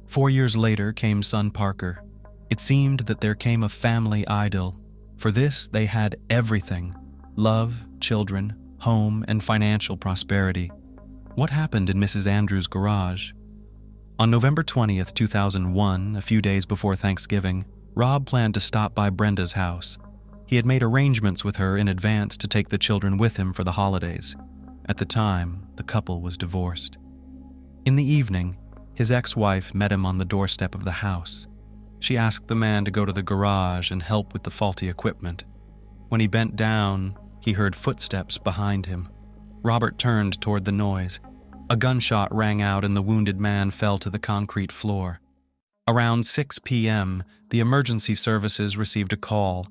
4 years later came son Parker. It seemed that there came a family idyll. For this, they had everything: love, children, home, and financial prosperity. What happened in Mrs. Andrews' garage? On November 20th, 2001, a few days before Thanksgiving, Rob planned to stop by Brenda's house. He had made arrangements with her in advance to take the children with him for the holidays. At the time, the couple was divorced. In the evening, his ex-wife met him on the doorstep of the house. She asked the man to go to the garage and help with the faulty equipment. When he bent down, he heard footsteps behind him. Robert turned toward the noise. A gunshot rang out and the wounded man fell to the concrete floor. Around 6 p.m., the emergency services received a call.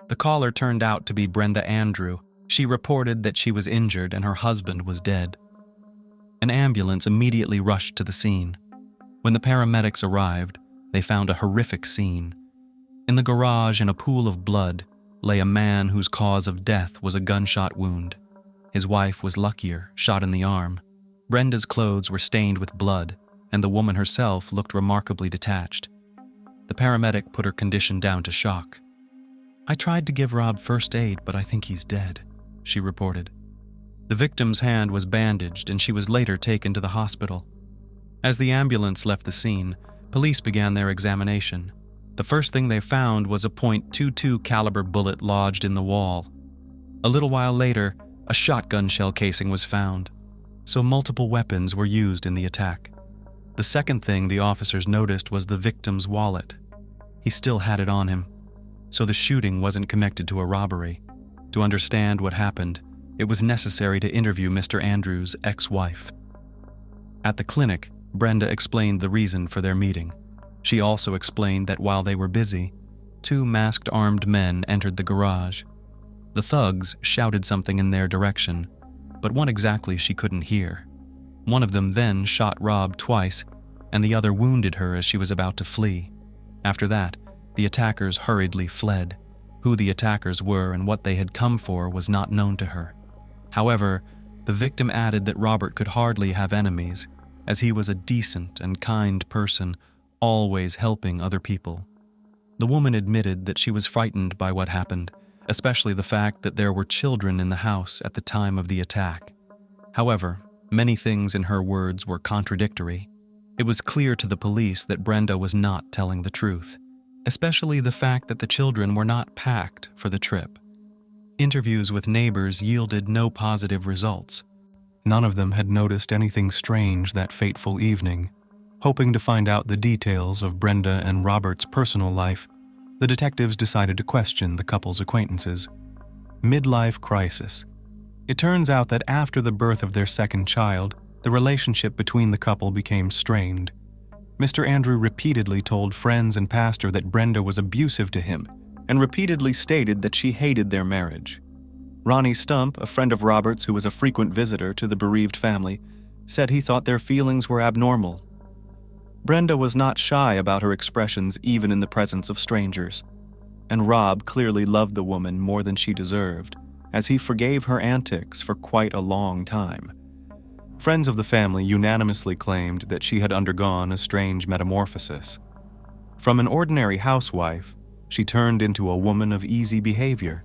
The caller turned out to be Brenda Andrew. She reported that she was injured and her husband was dead. An ambulance immediately rushed to the scene. When the paramedics arrived, they found a horrific scene. In the garage, in a pool of blood, lay a man whose cause of death was a gunshot wound. His wife was luckier, shot in the arm. Brenda's clothes were stained with blood, and the woman herself looked remarkably detached. The paramedic put her condition down to shock. "I tried to give Rob first aid, but I think he's dead," she reported. The victim's hand was bandaged, and she was later taken to the hospital. As the ambulance left the scene, police began their examination. The first thing they found was a .22 caliber bullet lodged in the wall. A little while later, a shotgun shell casing was found, so multiple weapons were used in the attack. The second thing the officers noticed was the victim's wallet. He still had it on him, so the shooting wasn't connected to a robbery. To understand what happened, it was necessary to interview Mr. Andrews' ex-wife. At the clinic, Brenda explained the reason for their meeting. She also explained that while they were busy, 2 masked armed men entered the garage. The thugs shouted something in their direction, but what exactly she couldn't hear. One of them then shot Rob twice, and the other wounded her as she was about to flee. After that, the attackers hurriedly fled. Who the attackers were and what they had come for was not known to her. However, the victim added that Robert could hardly have enemies, as he was a decent and kind person, always helping other people. The woman admitted that she was frightened by what happened, especially the fact that there were children in the house at the time of the attack. However, many things in her words were contradictory. It was clear to the police that Brenda was not telling the truth, especially the fact that the children were not packed for the trip. Interviews with neighbors yielded no positive results. None of them had noticed anything strange that fateful evening. Hoping to find out the details of Brenda and Robert's personal life, the detectives decided to question the couple's acquaintances. Midlife crisis. It turns out that after the birth of their second child, the relationship between the couple became strained. Mr. Andrew repeatedly told friends and pastor that Brenda was abusive to him, and repeatedly stated that she hated their marriage. Ronnie Stump, a friend of Robert's who was a frequent visitor to the bereaved family, said he thought their feelings were abnormal. Brenda was not shy about her expressions even in the presence of strangers, and Rob clearly loved the woman more than she deserved, as he forgave her antics for quite a long time. Friends of the family unanimously claimed that she had undergone a strange metamorphosis. From an ordinary housewife, she turned into a woman of easy behavior.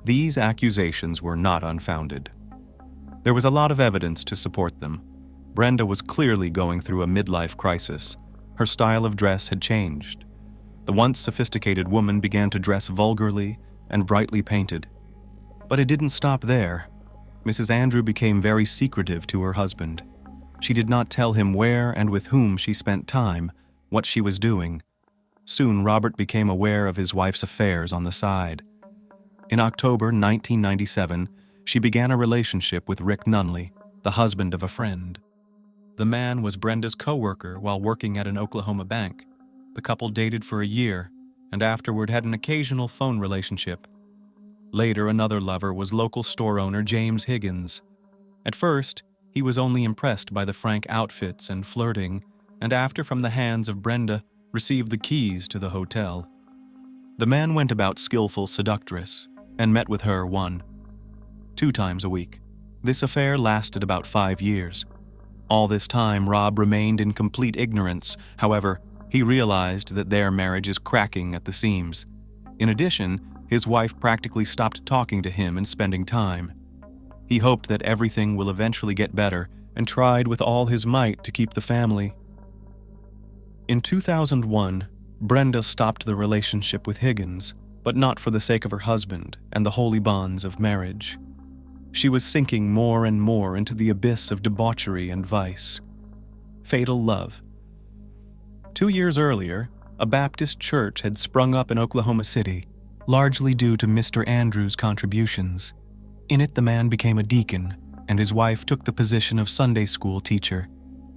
These accusations were not unfounded. There was a lot of evidence to support them. Brenda was clearly going through a midlife crisis. Her style of dress had changed. The once sophisticated woman began to dress vulgarly and brightly painted. But it didn't stop there. Mrs. Andrew became very secretive to her husband. She did not tell him where and with whom she spent time, what she was doing. Soon Robert became aware of his wife's affairs on the side. In October 1997, she began a relationship with Rick Nunley, the husband of a friend. The man was Brenda's co-worker while working at an Oklahoma bank. The couple dated for a year, and afterward had an occasional phone relationship. Later, another lover was local store owner James Higgins. At first, he was only impressed by the frank outfits and flirting, and after from the hands of Brenda, received the keys to the hotel. The man went about skillful seductress, and met with her 1-2 times a week. This affair lasted about 5 years. All this time, Rob remained in complete ignorance. However, he realized that their marriage is cracking at the seams. In addition, his wife practically stopped talking to him and spending time. He hoped that everything will eventually get better and tried with all his might to keep the family. In 2001, Brenda stopped the relationship with Higgins, but not for the sake of her husband and the holy bonds of marriage. She was sinking more and more into the abyss of debauchery and vice. Fatal love. 2 years earlier, a Baptist church had sprung up in Oklahoma City, largely due to Mr. Andrews' contributions. In it, the man became a deacon, and his wife took the position of Sunday school teacher.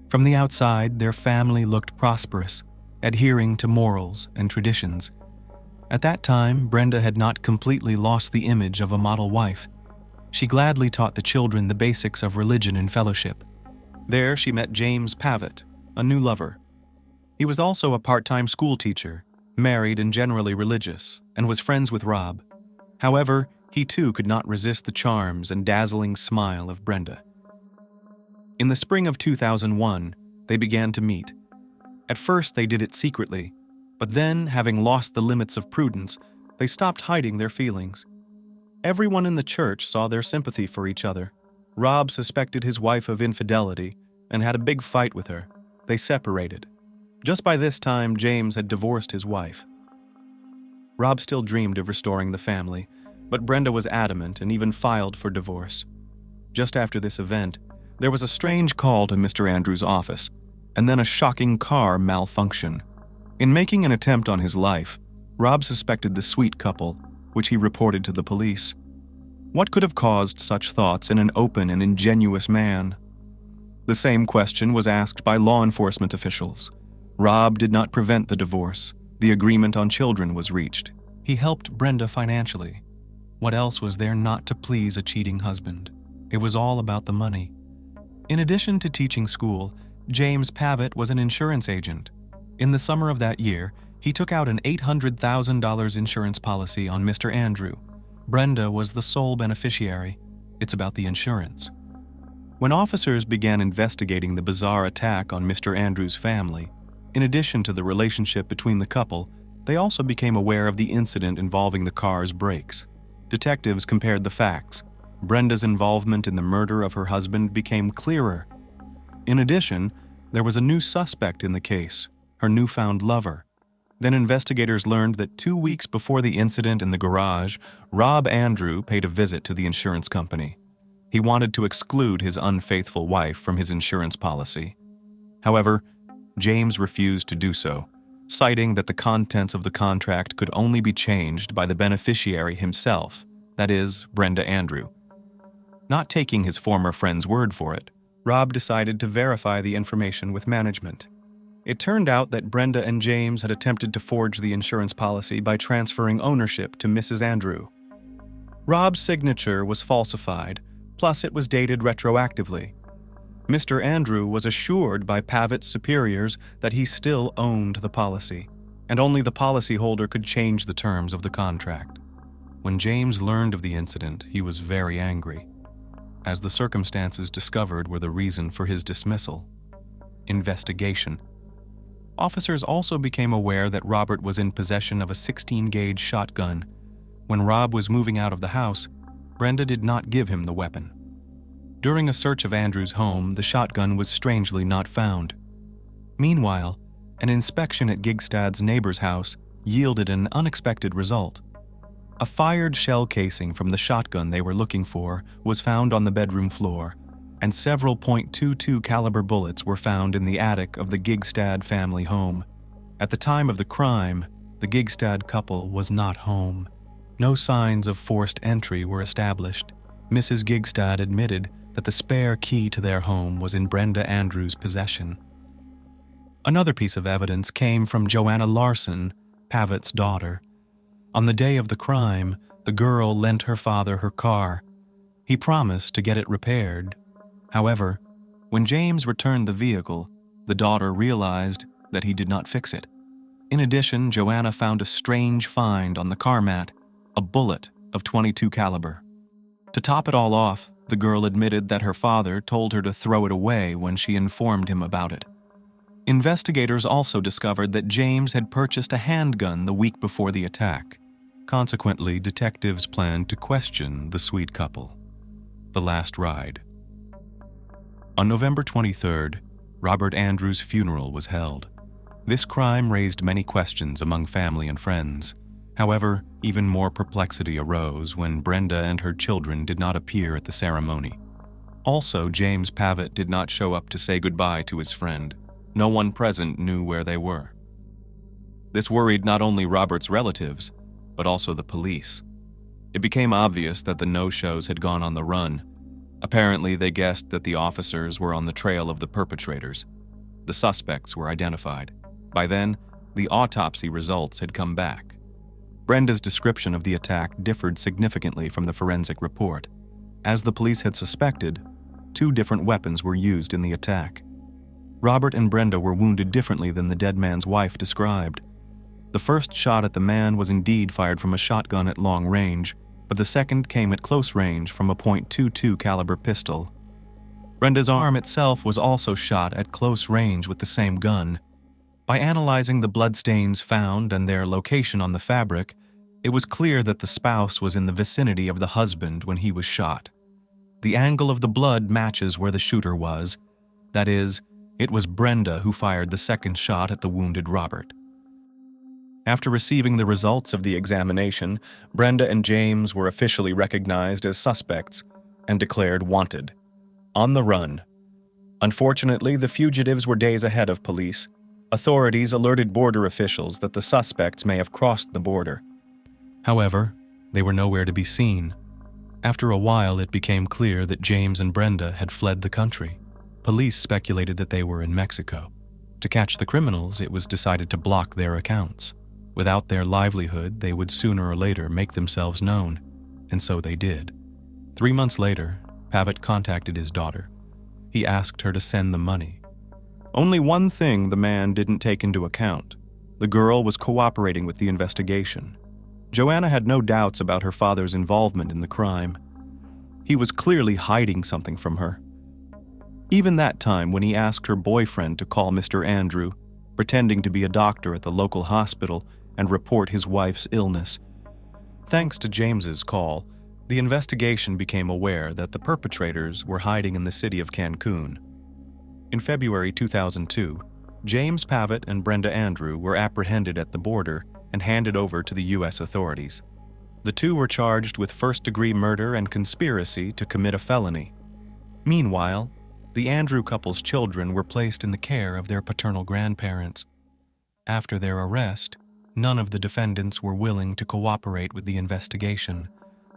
From the outside, their family looked prosperous, adhering to morals and traditions. At that time, Brenda had not completely lost the image of a model wife. She gladly taught the children the basics of religion and fellowship. There, she met James Pavitt, a new lover. He was also a part-time school teacher, married and generally religious, and was friends with Rob. However, he too could not resist the charms and dazzling smile of Brenda. In the spring of 2001, they began to meet. At first, they did it secretly, but then, having lost the limits of prudence, they stopped hiding their feelings. Everyone in the church saw their sympathy for each other. Rob suspected his wife of infidelity and had a big fight with her. They separated. Just by this time, James had divorced his wife. Rob still dreamed of restoring the family, but Brenda was adamant and even filed for divorce. Just after this event, there was a strange call to Mr. Andrews' office, and then a shocking car malfunction. In making an attempt on his life, Rob suspected the sweet couple, which he reported to the police. What could have caused such thoughts in an open and ingenuous man? The same question was asked by law enforcement officials. Rob did not prevent the divorce. The agreement on children was reached. He helped Brenda financially. What else was there not to please a cheating husband? It was all about the money. In addition to teaching school, James Pavitt was an insurance agent. In the summer of that year, he took out an $800,000 insurance policy on Mr. Andrew. Brenda was the sole beneficiary. It's about the insurance. When officers began investigating the bizarre attack on Mr. Andrew's family, in addition to the relationship between the couple, they also became aware of the incident involving the car's brakes. Detectives compared the facts. Brenda's involvement in the murder of her husband became clearer. In addition, there was a new suspect in the case, her newfound lover. Then investigators learned that 2 weeks before the incident in the garage, Rob Andrew paid a visit to the insurance company. He wanted to exclude his unfaithful wife from his insurance policy. However, James refused to do so, citing that the contents of the contract could only be changed by the beneficiary himself, that is, Brenda Andrew. Not taking his former friend's word for it, Rob decided to verify the information with management. It turned out that Brenda and James had attempted to forge the insurance policy by transferring ownership to Mrs. Andrew. Rob's signature was falsified, plus it was dated retroactively. Mr. Andrew was assured by Pavitt's superiors that he still owned the policy, and only the policyholder could change the terms of the contract. When James learned of the incident, he was very angry, as the circumstances discovered were the reason for his dismissal. Investigation. Officers also became aware that Robert was in possession of a 16-gauge shotgun. When Rob was moving out of the house, Brenda did not give him the weapon. During a search of Andrew's home, the shotgun was strangely not found. Meanwhile, an inspection at Gigstad's neighbor's house yielded an unexpected result. A fired shell casing from the shotgun they were looking for was found on the bedroom floor, and several .22 caliber bullets were found in the attic of the Gigstad family home. At the time of the crime, the Gigstad couple was not home. No signs of forced entry were established. Mrs. Gigstad admitted that the spare key to their home was in Brenda Andrews' possession. Another piece of evidence came from Joanna Larson, Pavitt's daughter. On the day of the crime, the girl lent her father her car. He promised to get it repaired. However, when James returned the vehicle, the daughter realized that he did not fix it. In addition, Joanna found a strange find on the car mat, a bullet of .22 caliber. To top it all off, the girl admitted that her father told her to throw it away when she informed him about it. Investigators also discovered that James had purchased a handgun the week before the attack. Consequently, detectives planned to question the sweet couple. The last ride. On November 23rd, Robert Andrews' funeral was held. This crime raised many questions among family and friends. However, even more perplexity arose when Brenda and her children did not appear at the ceremony. Also, James Pavitt did not show up to say goodbye to his friend. No one present knew where they were. This worried not only Robert's relatives, but also the police. It became obvious that the no-shows had gone on the run. Apparently, they guessed that the officers were on the trail of the perpetrators. The suspects were identified. By then, the autopsy results had come back. Brenda's description of the attack differed significantly from the forensic report. As the police had suspected, 2 different weapons were used in the attack. Robert and Brenda were wounded differently than the dead man's wife described. The first shot at the man was indeed fired from a shotgun at long range, but the second came at close range from a .22 caliber pistol. Brenda's arm itself was also shot at close range with the same gun. By analyzing the bloodstains found and their location on the fabric, it was clear that the spouse was in the vicinity of the husband when he was shot. The angle of the blood matches where the shooter was. That is, it was Brenda who fired the second shot at the wounded Robert. After receiving the results of the examination, Brenda and James were officially recognized as suspects and declared wanted. On the run. Unfortunately, the fugitives were days ahead of police. Authorities alerted border officials that the suspects may have crossed the border. However, they were nowhere to be seen. After a while, it became clear that James and Brenda had fled the country. Police speculated that they were in Mexico. To catch the criminals, it was decided to block their accounts. Without their livelihood, they would sooner or later make themselves known, and so they did. 3 months later, Pavitt contacted his daughter. He asked her to send the money. Only one thing the man didn't take into account. The girl was cooperating with the investigation. Joanna had no doubts about her father's involvement in the crime. He was clearly hiding something from her. Even that time when he asked her boyfriend to call Mr. Andrew, pretending to be a doctor at the local hospital and report his wife's illness. Thanks to James's call, the investigation became aware that the perpetrators were hiding in the city of Cancun. In February 2002, James Pavitt and Brenda Andrew were apprehended at the border and handed over to the U.S. authorities. The two were charged with first-degree murder and conspiracy to commit a felony. Meanwhile, the Andrew couple's children were placed in the care of their paternal grandparents. After their arrest, none of the defendants were willing to cooperate with the investigation.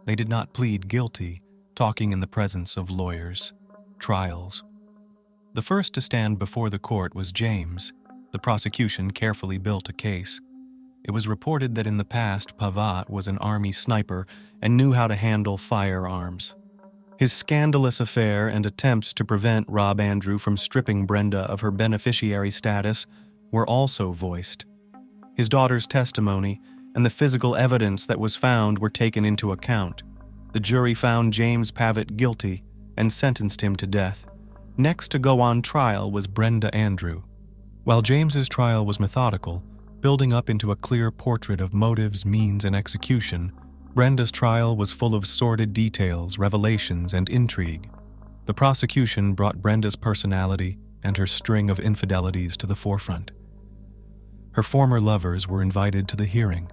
They did not plead guilty, talking in the presence of lawyers. Trials. The first to stand before the court was James. The prosecution carefully built a case. It was reported that in the past Pavitt was an Army sniper and knew how to handle firearms. His scandalous affair and attempts to prevent Rob Andrew from stripping Brenda of her beneficiary status were also voiced. His daughter's testimony and the physical evidence that was found were taken into account. The jury found James Pavitt guilty and sentenced him to death. Next to go on trial was Brenda Andrew. While James's trial was methodical, building up into a clear portrait of motives, means, and execution, Brenda's trial was full of sordid details, revelations, and intrigue. The prosecution brought Brenda's personality and her string of infidelities to the forefront. Her former lovers were invited to the hearing.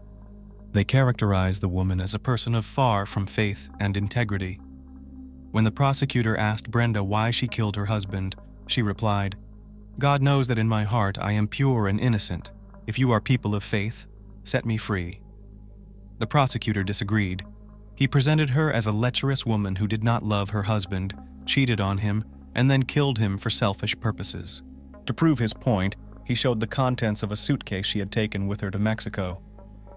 They characterized the woman as a person of far from faith and integrity. When the prosecutor asked Brenda why she killed her husband, she replied, "God knows that in my heart I am pure and innocent. If you are people of faith, set me free." The prosecutor disagreed. He presented her as a lecherous woman who did not love her husband, cheated on him, and then killed him for selfish purposes. To prove his point, he showed the contents of a suitcase she had taken with her to Mexico.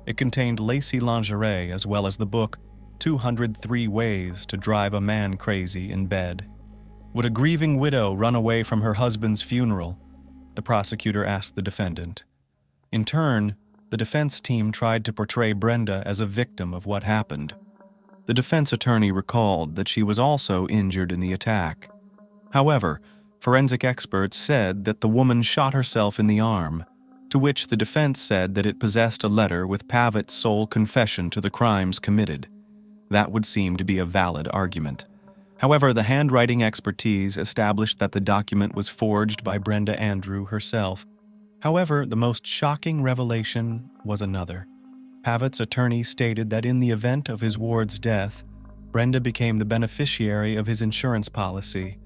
It contained lacy lingerie as well as the book 203 Ways to Drive a Man Crazy in Bed. Would a grieving widow run away from her husband's funeral? The prosecutor asked the defendant. In turn, the defense team tried to portray Brenda as a victim of what happened. The defense attorney recalled that she was also injured in the attack. However, forensic experts said that the woman shot herself in the arm, to which the defense said that it possessed a letter with Pavitt's sole confession to the crimes committed. That would seem to be a valid argument. However, the handwriting expertise established that the document was forged by Brenda Andrew herself. However, the most shocking revelation was another. Pavitt's attorney stated that in the event of his ward's death, Brenda became the beneficiary of his insurance policy.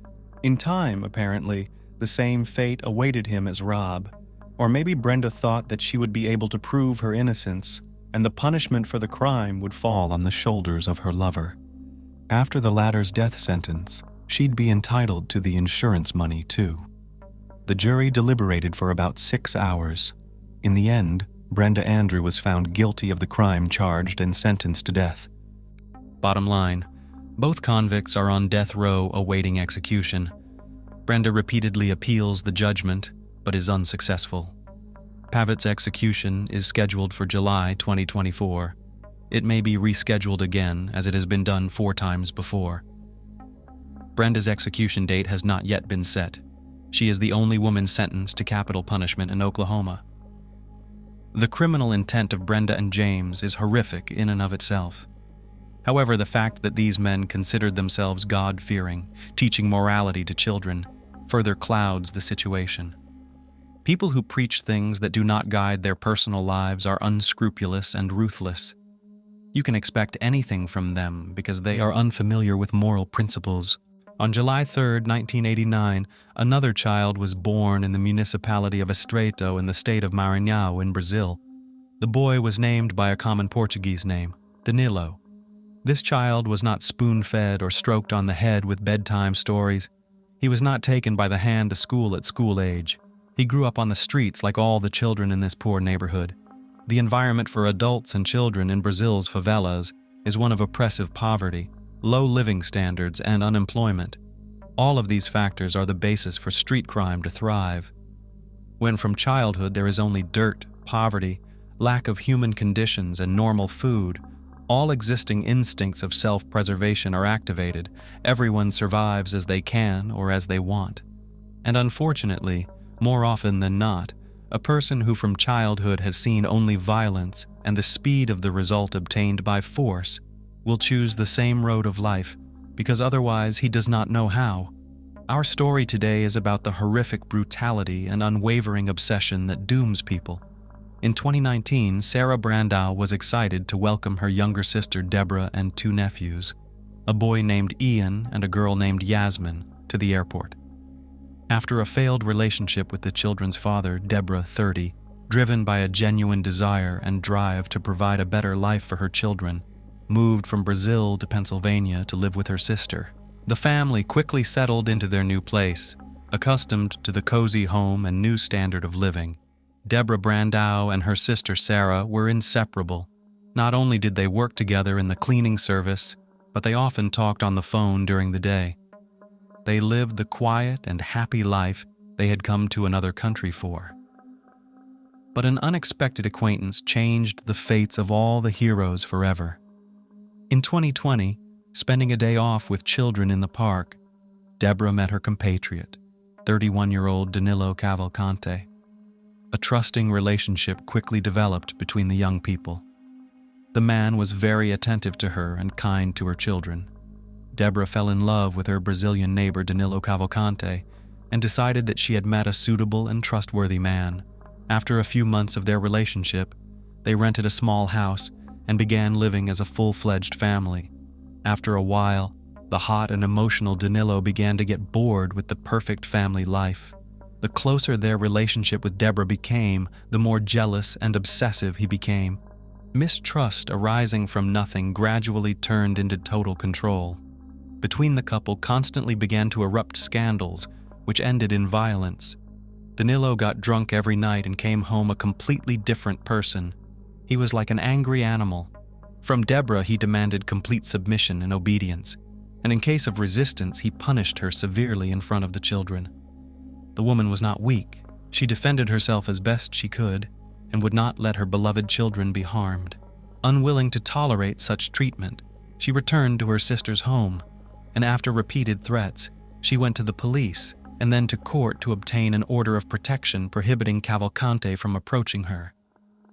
In time, apparently, the same fate awaited him as Rob. Or maybe Brenda thought that she would be able to prove her innocence, and the punishment for the crime would fall on the shoulders of her lover. After the latter's death sentence, she'd be entitled to the insurance money too. The jury deliberated for about 6 hours. In the end, Brenda Andrew was found guilty of the crime charged and sentenced to death. Bottom line, both convicts are on death row awaiting execution. Brenda repeatedly appeals the judgment, but is unsuccessful. Pavitt's execution is scheduled for July 2024. It may be rescheduled again, as it has been done 4 times before. Brenda's execution date has not yet been set. She is the only woman sentenced to capital punishment in Oklahoma. The criminal intent of Brenda and James is horrific in and of itself. However, the fact that these men considered themselves God-fearing, teaching morality to children, further clouds the situation. People who preach things that do not guide their personal lives are unscrupulous and ruthless. You can expect anything from them because they are unfamiliar with moral principles. On July 3, 1989, another child was born in the municipality of Estreito in the state of Maranhão in Brazil. The boy was named by a common Portuguese name, Danilo. This child was not spoon-fed or stroked on the head with bedtime stories. He was not taken by the hand to school at school age. He grew up on the streets like all the children in this poor neighborhood. The environment for adults and children in Brazil's favelas is one of oppressive poverty, low living standards, and unemployment. All of these factors are the basis for street crime to thrive. When from childhood there is only dirt, poverty, lack of human conditions, and normal food, all existing instincts of self-preservation are activated. Everyone survives as they can or as they want. And unfortunately, more often than not, a person who from childhood has seen only violence and the speed of the result obtained by force will choose the same road of life because otherwise he does not know how. Our story today is about the horrific brutality and unwavering obsession that dooms people. In 2019, Sarah Brandau was excited to welcome her younger sister Deborah and 2 nephews, a boy named Ian and a girl named Yasmin, to the airport. After a failed relationship with the children's father, Deborah, 30, driven by a genuine desire and drive to provide a better life for her children, moved from Brazil to Pennsylvania to live with her sister. The family quickly settled into their new place, accustomed to the cozy home and new standard of living. Deborah Brandau and her sister Sarah were inseparable. Not only did they work together in the cleaning service, but they often talked on the phone during the day. They lived the quiet and happy life they had come to another country for. But an unexpected acquaintance changed the fates of all the heroes forever. In 2020, spending a day off with children in the park, Deborah met her compatriot, 31-year-old Danilo Cavalcante. A trusting relationship quickly developed between the young people. The man was very attentive to her and kind to her children. Deborah fell in love with her Brazilian neighbor Danilo Cavalcante and decided that she had met a suitable and trustworthy man. After a few months of their relationship, they rented a small house and began living as a full-fledged family. After a while, the hot and emotional Danilo began to get bored with the perfect family life. The closer their relationship with Deborah became, the more jealous and obsessive he became. Mistrust arising from nothing gradually turned into total control. Between the couple constantly began to erupt scandals, which ended in violence. Danilo got drunk every night and came home a completely different person. He was like an angry animal. From Deborah, he demanded complete submission and obedience, and in case of resistance, he punished her severely in front of the children. The woman was not weak. She defended herself as best she could and would not let her beloved children be harmed. Unwilling to tolerate such treatment, she returned to her sister's home, and after repeated threats, she went to the police and then to court to obtain an order of protection prohibiting Cavalcante from approaching her.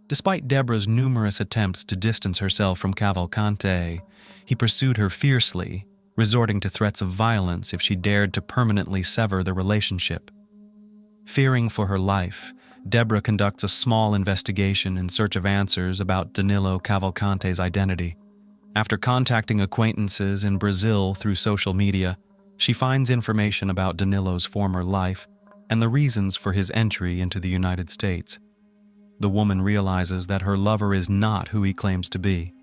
Despite Deborah's numerous attempts to distance herself from Cavalcante, he pursued her fiercely, resorting to threats of violence if she dared to permanently sever the relationship. Fearing for her life, Deborah conducts a small investigation in search of answers about Danilo Cavalcante's identity. After contacting acquaintances in Brazil through social media, she finds information about Danilo's former life and the reasons for his entry into the United States. The woman realizes that her lover is not who he claims to be,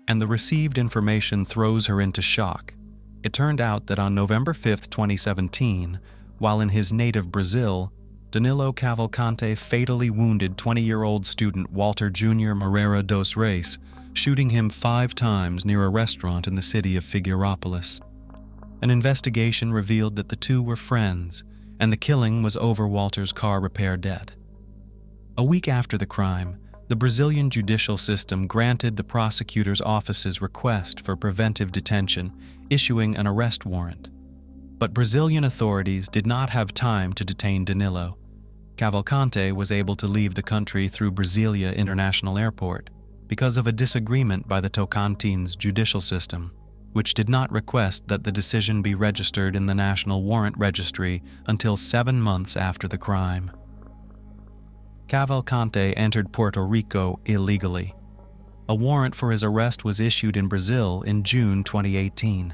and the received information throws her into shock. It turned out that on November 5, 2017, while in his native Brazil, Danilo Cavalcante fatally wounded 20-year-old student Walter Jr. Moreira dos Reis, shooting him 5 times near a restaurant in the city of Figueirópolis. An investigation revealed that the two were friends, and the killing was over Walter's car repair debt. A week after the crime, the Brazilian judicial system granted the prosecutor's office's request for preventive detention, issuing an arrest warrant. But Brazilian authorities did not have time to detain Danilo. Cavalcante was able to leave the country through Brasília International Airport because of a disagreement by the Tocantins judicial system, which did not request that the decision be registered in the National Warrant Registry until 7 months after the crime. Cavalcante entered Puerto Rico illegally. A warrant for his arrest was issued in Brazil in June 2018.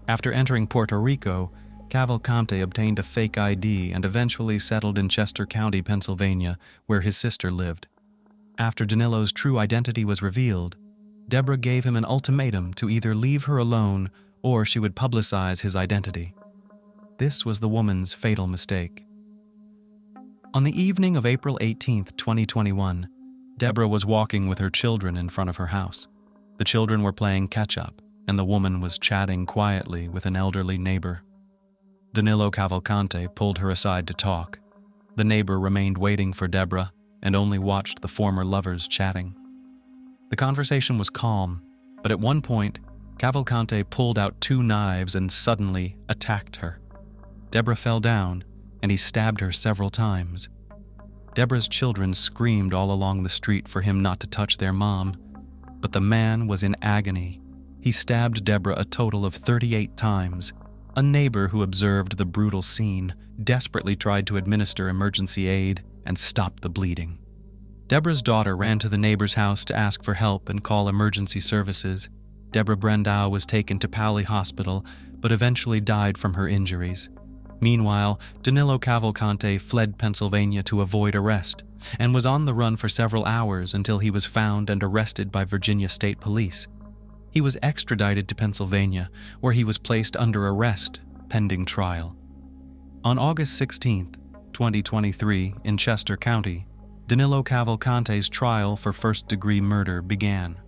After entering Puerto Rico, Cavalcante obtained a fake ID and eventually settled in Chester County, Pennsylvania, where his sister lived. After Danilo's true identity was revealed, Deborah gave him an ultimatum to either leave her alone or she would publicize his identity. this was the woman's fatal mistake. On the evening of April 18, 2021, Deborah was walking with her children in front of her house. The children were playing catch-up, and the woman was chatting quietly with an elderly neighbor. Danilo Cavalcante pulled her aside to talk. The neighbor remained waiting for Deborah and only watched the former lovers chatting. The conversation was calm, but at one point, Cavalcante pulled out 2 knives and suddenly attacked her. Deborah fell down, and he stabbed her several times. Deborah's children screamed all along the street for him not to touch their mom, but the man was in agony. He stabbed Deborah a total of 38 times. A neighbor who observed the brutal scene desperately tried to administer emergency aid and stop the bleeding. Deborah's daughter ran to the neighbor's house to ask for help and call emergency services. Deborah Brandau was taken to Paoli Hospital, but eventually died from her injuries. Meanwhile, Danilo Cavalcante fled Pennsylvania to avoid arrest and was on the run for several hours until he was found and arrested by Virginia State Police. He was extradited to Pennsylvania, where he was placed under arrest, pending trial. On August 16, 2023, in Chester County, Danilo Cavalcante's trial for first-degree murder began.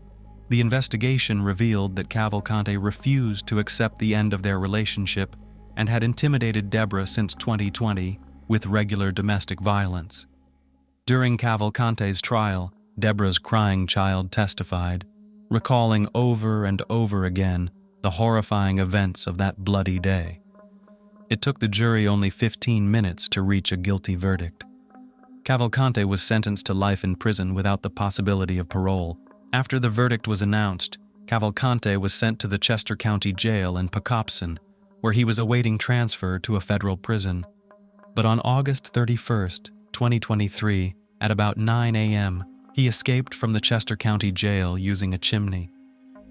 The investigation revealed that Cavalcante refused to accept the end of their relationship and had intimidated Deborah since 2020 with regular domestic violence. During Cavalcante's trial, Deborah's crying child testified, recalling over and over again the horrifying events of that bloody day. It took the jury only 15 minutes to reach a guilty verdict. Cavalcante was sentenced to life in prison without the possibility of parole. After the verdict was announced, Cavalcante was sent to the Chester County Jail in Pocopson, where he was awaiting transfer to a federal prison. But on August 31, 2023, at about 9 a.m., he escaped from the Chester County Jail using a chimney.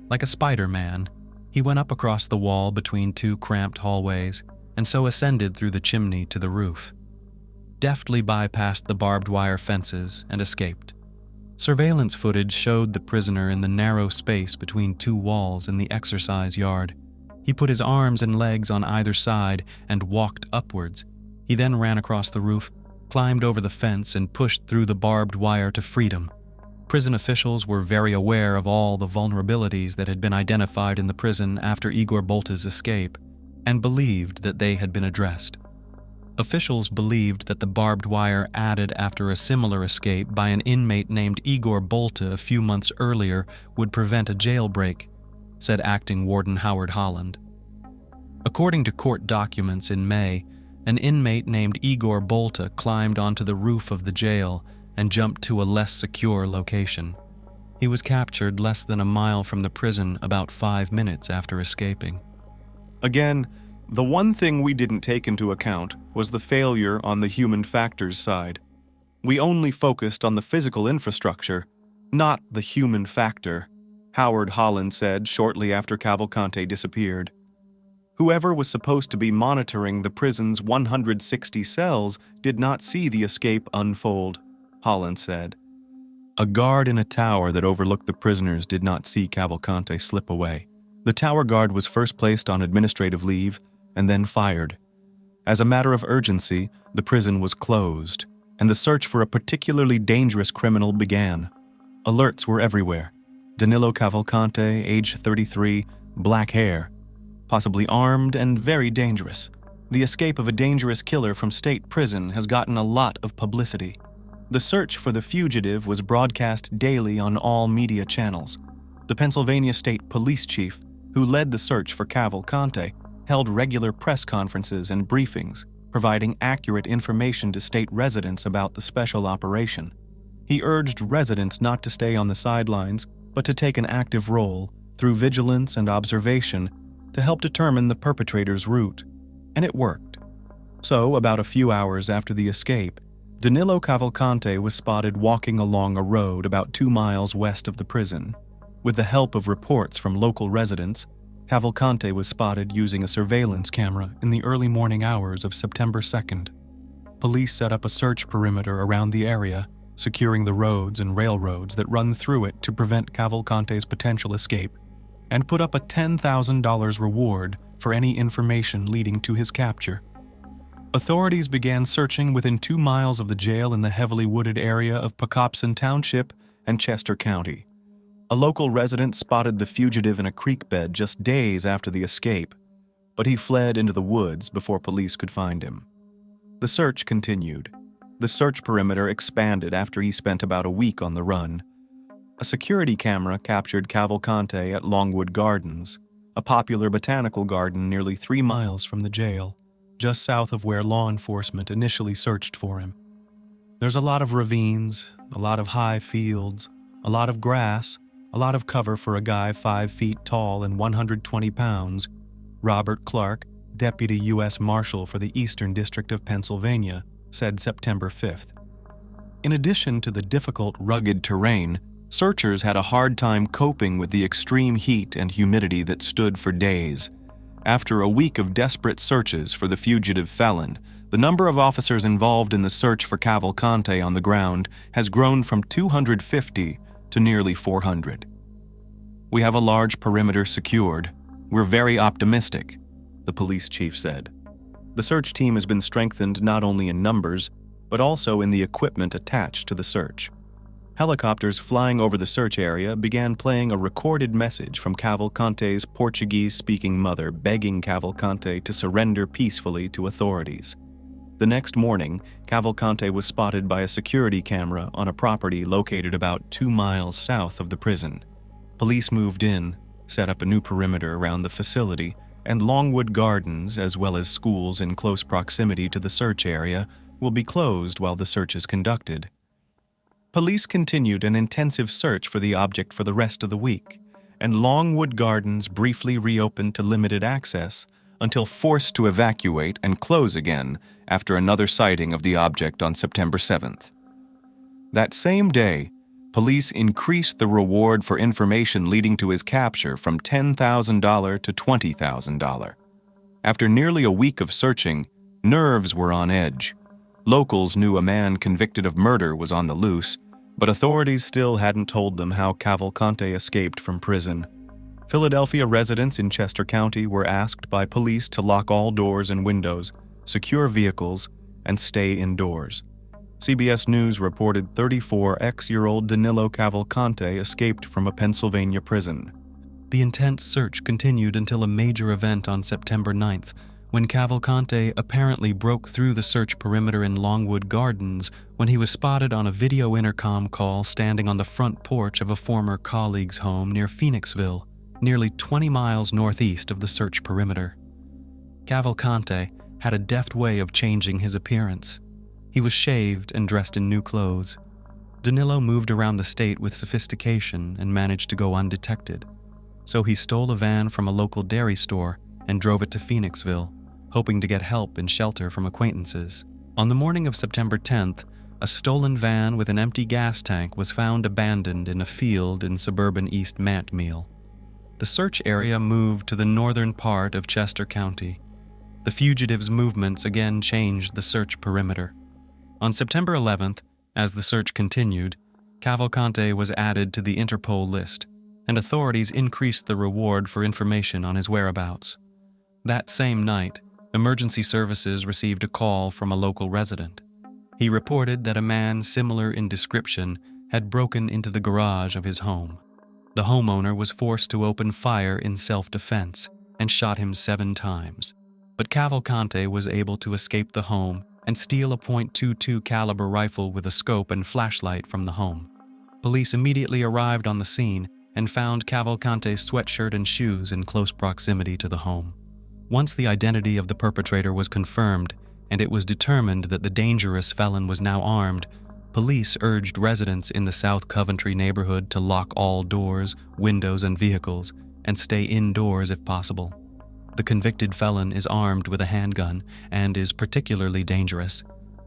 Like a Spider-Man, he went up across the wall between 2 cramped hallways and so ascended through the chimney to the roof. Deftly bypassed the barbed wire fences and escaped. Surveillance footage showed the prisoner in the narrow space between 2 walls in the exercise yard. He put his arms and legs on either side and walked upwards. He then ran across the roof, climbed over the fence, and pushed through the barbed wire to freedom. Prison officials were very aware of all the vulnerabilities that had been identified in the prison after Igor Bolta's escape, and believed that they had been addressed. Officials believed that the barbed wire added after a similar escape by an inmate named Igor Bolta a few months earlier would prevent a jailbreak, said Acting Warden Howard Holland. According to court documents in May, an inmate named Igor Bolta climbed onto the roof of the jail and jumped to a less secure location. He was captured less than a mile from the prison about 5 minutes after escaping. Again, the one thing we didn't take into account was the failure on the human factors side. We only focused on the physical infrastructure, not the human factor, Howard Holland said shortly after Cavalcante disappeared. Whoever was supposed to be monitoring the prison's 160 cells did not see the escape unfold, Holland said. A guard in a tower that overlooked the prisoners did not see Cavalcante slip away. The tower guard was first placed on administrative leave and then fired. As a matter of urgency, the prison was closed, and the search for a particularly dangerous criminal began. Alerts were everywhere. Danilo Cavalcante, age 33, black hair, possibly armed and very dangerous. The escape of a dangerous killer from state prison has gotten a lot of publicity. The search for the fugitive was broadcast daily on all media channels. The Pennsylvania State Police Chief, who led the search for Cavalcante, held regular press conferences and briefings, providing accurate information to state residents about the special operation. He urged residents not to stay on the sidelines, but to take an active role through vigilance and observation to help determine the perpetrator's route, and it worked. So, about a few hours after the escape, Danilo Cavalcante was spotted walking along a road about 2 miles west of the prison. With the help of reports from local residents, Cavalcante was spotted using a surveillance camera in the early morning hours of September 2nd. Police set up a search perimeter around the area, securing the roads and railroads that run through it to prevent Cavalcante's potential escape, and put up a $10,000 reward for any information leading to his capture. Authorities began searching within 2 miles of the jail in the heavily wooded area of Pocopson Township and Chester County. A local resident spotted the fugitive in a creek bed just days after the escape, but he fled into the woods before police could find him. The search continued. The search perimeter expanded after he spent about a week on the run. A security camera captured Cavalcante at Longwood Gardens, a popular botanical garden nearly 3 miles from the jail, just south of where law enforcement initially searched for him. There's a lot of ravines, a lot of high fields, a lot of grass, a lot of cover for a guy 5 feet tall and 120 pounds, Robert Clark, Deputy U.S. Marshal for the Eastern District of Pennsylvania, said September 5th. In addition to the difficult, rugged terrain, searchers had a hard time coping with the extreme heat and humidity that stood for days. After a week of desperate searches for the fugitive felon, the number of officers involved in the search for Cavalcante on the ground has grown from 250 to nearly 400. "We have a large perimeter secured. We're very optimistic," the police chief said. The search team has been strengthened not only in numbers, but also in the equipment attached to the search. Helicopters flying over the search area began playing a recorded message from Cavalcante's Portuguese-speaking mother begging Cavalcante to surrender peacefully to authorities. The next morning, Cavalcante was spotted by a security camera on a property located about 2 miles south of the prison. Police moved in, set up a new perimeter around the facility, and Longwood Gardens, as well as schools in close proximity to the search area, will be closed while the search is conducted. Police continued an intensive search for the object for the rest of the week, and Longwood Gardens briefly reopened to limited access until forced to evacuate and close again after another sighting of the object on September 7th. That same day, police increased the reward for information leading to his capture from $10,000 to $20,000. After nearly a week of searching, nerves were on edge. Locals knew a man convicted of murder was on the loose, but authorities still hadn't told them how Cavalcante escaped from prison. Philadelphia residents in Chester County were asked by police to lock all doors and windows, secure vehicles, and stay indoors. CBS News reported 34-year-old Danilo Cavalcante escaped from a Pennsylvania prison. The intense search continued until a major event on September 9th, when Cavalcante apparently broke through the search perimeter in Longwood Gardens when he was spotted on a video intercom call standing on the front porch of a former colleague's home near Phoenixville, nearly 20 miles northeast of the search perimeter. Cavalcante had a deft way of changing his appearance. He was shaved and dressed in new clothes. Danilo moved around the state with sophistication and managed to go undetected. So he stole a van from a local dairy store and drove it to Phoenixville, hoping to get help and shelter from acquaintances. On the morning of September 10th, a stolen van with an empty gas tank was found abandoned in a field in suburban East Mantmeal. The search area moved to the northern part of Chester County. The fugitive's movements again changed the search perimeter. On September 11th, as the search continued, Cavalcante was added to the Interpol list, and authorities increased the reward for information on his whereabouts. That same night, emergency services received a call from a local resident. He reported that a man similar in description had broken into the garage of his home. The homeowner was forced to open fire in self-defense and shot him 7 times. But Cavalcante was able to escape the home and steal a .22 caliber rifle with a scope and flashlight from the home. Police immediately arrived on the scene and found Cavalcante's sweatshirt and shoes in close proximity to the home. Once the identity of the perpetrator was confirmed and it was determined that the dangerous felon was now armed, police urged residents in the South Coventry neighborhood to lock all doors, windows, and vehicles and stay indoors if possible. The convicted felon is armed with a handgun and is particularly dangerous.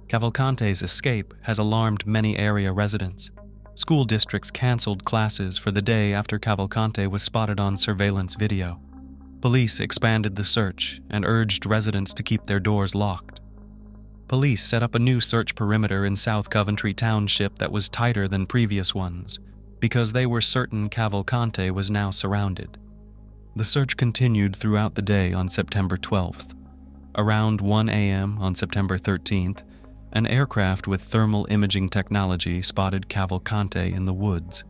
Cavalcante's escape has alarmed many area residents. School districts canceled classes for the day after Cavalcante was spotted on surveillance video. Police expanded the search and urged residents to keep their doors locked. Police set up a new search perimeter in South Coventry Township that was tighter than previous ones, because they were certain Cavalcante was now surrounded. The search continued throughout the day on September 12th. Around 1 a.m. on September 13th, an aircraft with thermal imaging technology spotted Cavalcante in the woods.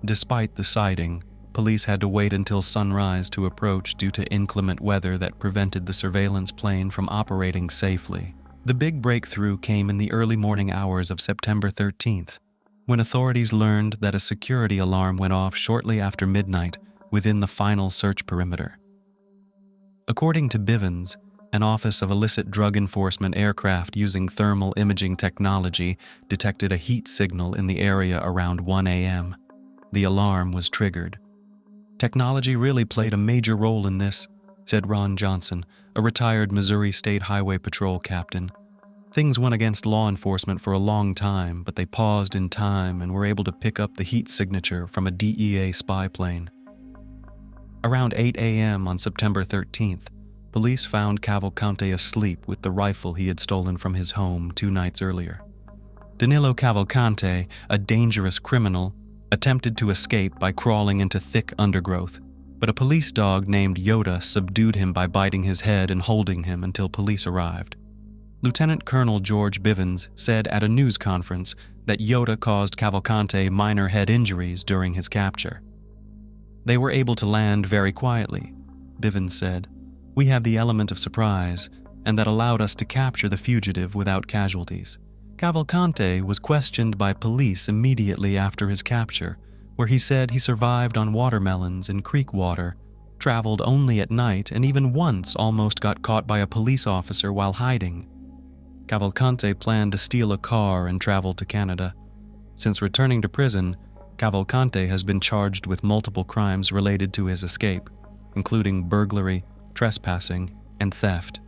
Despite the sighting, police had to wait until sunrise to approach due to inclement weather that prevented the surveillance plane from operating safely. The big breakthrough came in the early morning hours of September 13th, when authorities learned that a security alarm went off shortly after midnight within the final search perimeter. According to Bivens, an Office of Illicit Drug Enforcement aircraft using thermal imaging technology detected a heat signal in the area around 1 a.m. The alarm was triggered. "Technology really played a major role in this," said Ron Johnson, a retired Missouri State Highway Patrol captain. "Things went against law enforcement for a long time, but they paused in time and were able to pick up the heat signature from a DEA spy plane." Around 8 a.m. on September 13th, police found Cavalcante asleep with the rifle he had stolen from his home 2 nights earlier. Danilo Cavalcante, a dangerous criminal, attempted to escape by crawling into thick undergrowth, but a police dog named Yoda subdued him by biting his head and holding him until police arrived. Lieutenant Colonel George Bivens said at a news conference that Yoda caused Cavalcante minor head injuries during his capture. "They were able to land very quietly," Bivens said. "We have the element of surprise, and that allowed us to capture the fugitive without casualties." Cavalcante was questioned by police immediately after his capture, where he said he survived on watermelons and creek water, traveled only at night, and even once almost got caught by a police officer while hiding. Cavalcante planned to steal a car and travel to Canada. Since returning to prison, Cavalcante has been charged with multiple crimes related to his escape, including burglary, trespassing, and theft.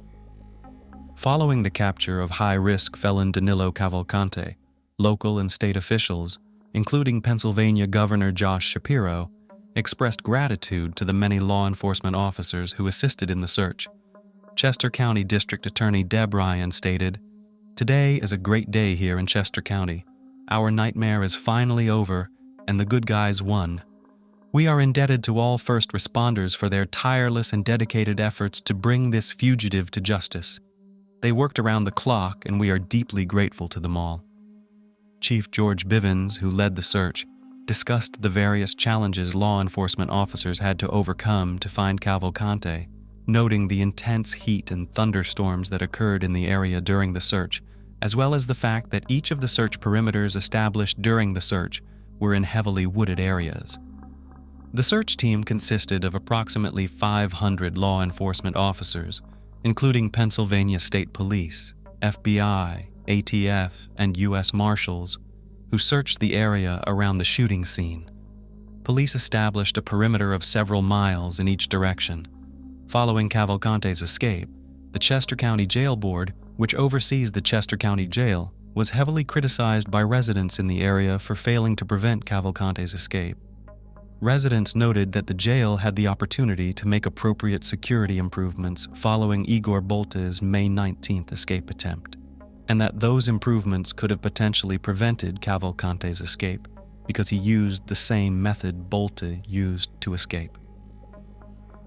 Following the capture of high-risk felon Danilo Cavalcante, local and state officials, including Pennsylvania Governor Josh Shapiro, expressed gratitude to the many law enforcement officers who assisted in the search. Chester County District Attorney Deb Ryan stated, "Today is a great day here in Chester County. Our nightmare is finally over, and the good guys won. We are indebted to all first responders for their tireless and dedicated efforts to bring this fugitive to justice. They worked around the clock, and we are deeply grateful to them all." Chief George Bivens, who led the search, discussed the various challenges law enforcement officers had to overcome to find Cavalcante, noting the intense heat and thunderstorms that occurred in the area during the search, as well as the fact that each of the search perimeters established during the search were in heavily wooded areas. The search team consisted of approximately 500 law enforcement officers, including Pennsylvania State Police, FBI, ATF, and U.S. Marshals, who searched the area around the shooting scene. Police established a perimeter of several miles in each direction. Following Cavalcante's escape, the Chester County Jail Board, which oversees the Chester County Jail, was heavily criticized by residents in the area for failing to prevent Cavalcante's escape. Residents noted that the jail had the opportunity to make appropriate security improvements following Igor Bolte's May 19th escape attempt, and that those improvements could have potentially prevented Cavalcante's escape because he used the same method Bolte used to escape.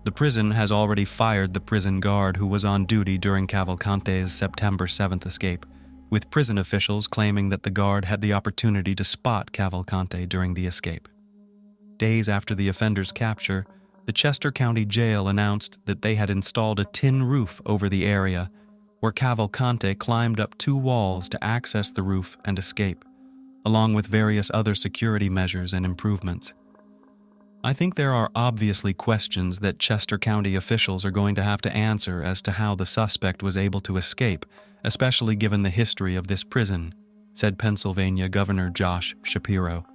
The prison has already fired the prison guard who was on duty during Cavalcante's September 7th escape, with prison officials claiming that the guard had the opportunity to spot Cavalcante during the escape. Days after the offender's capture, the Chester County Jail announced that they had installed a tin roof over the area, where Cavalcante climbed up 2 walls to access the roof and escape, along with various other security measures and improvements. I think there are obviously questions that Chester County officials are going to have to answer as to how the suspect was able to escape, especially given the history of this prison, said Pennsylvania Governor Josh Shapiro.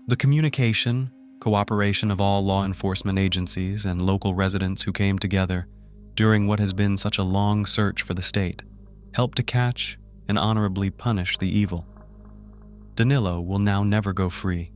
The communication, cooperation of all law enforcement agencies and local residents who came together during what has been such a long search for the state helped to catch and honorably punish the evil. Danilo will now never go free.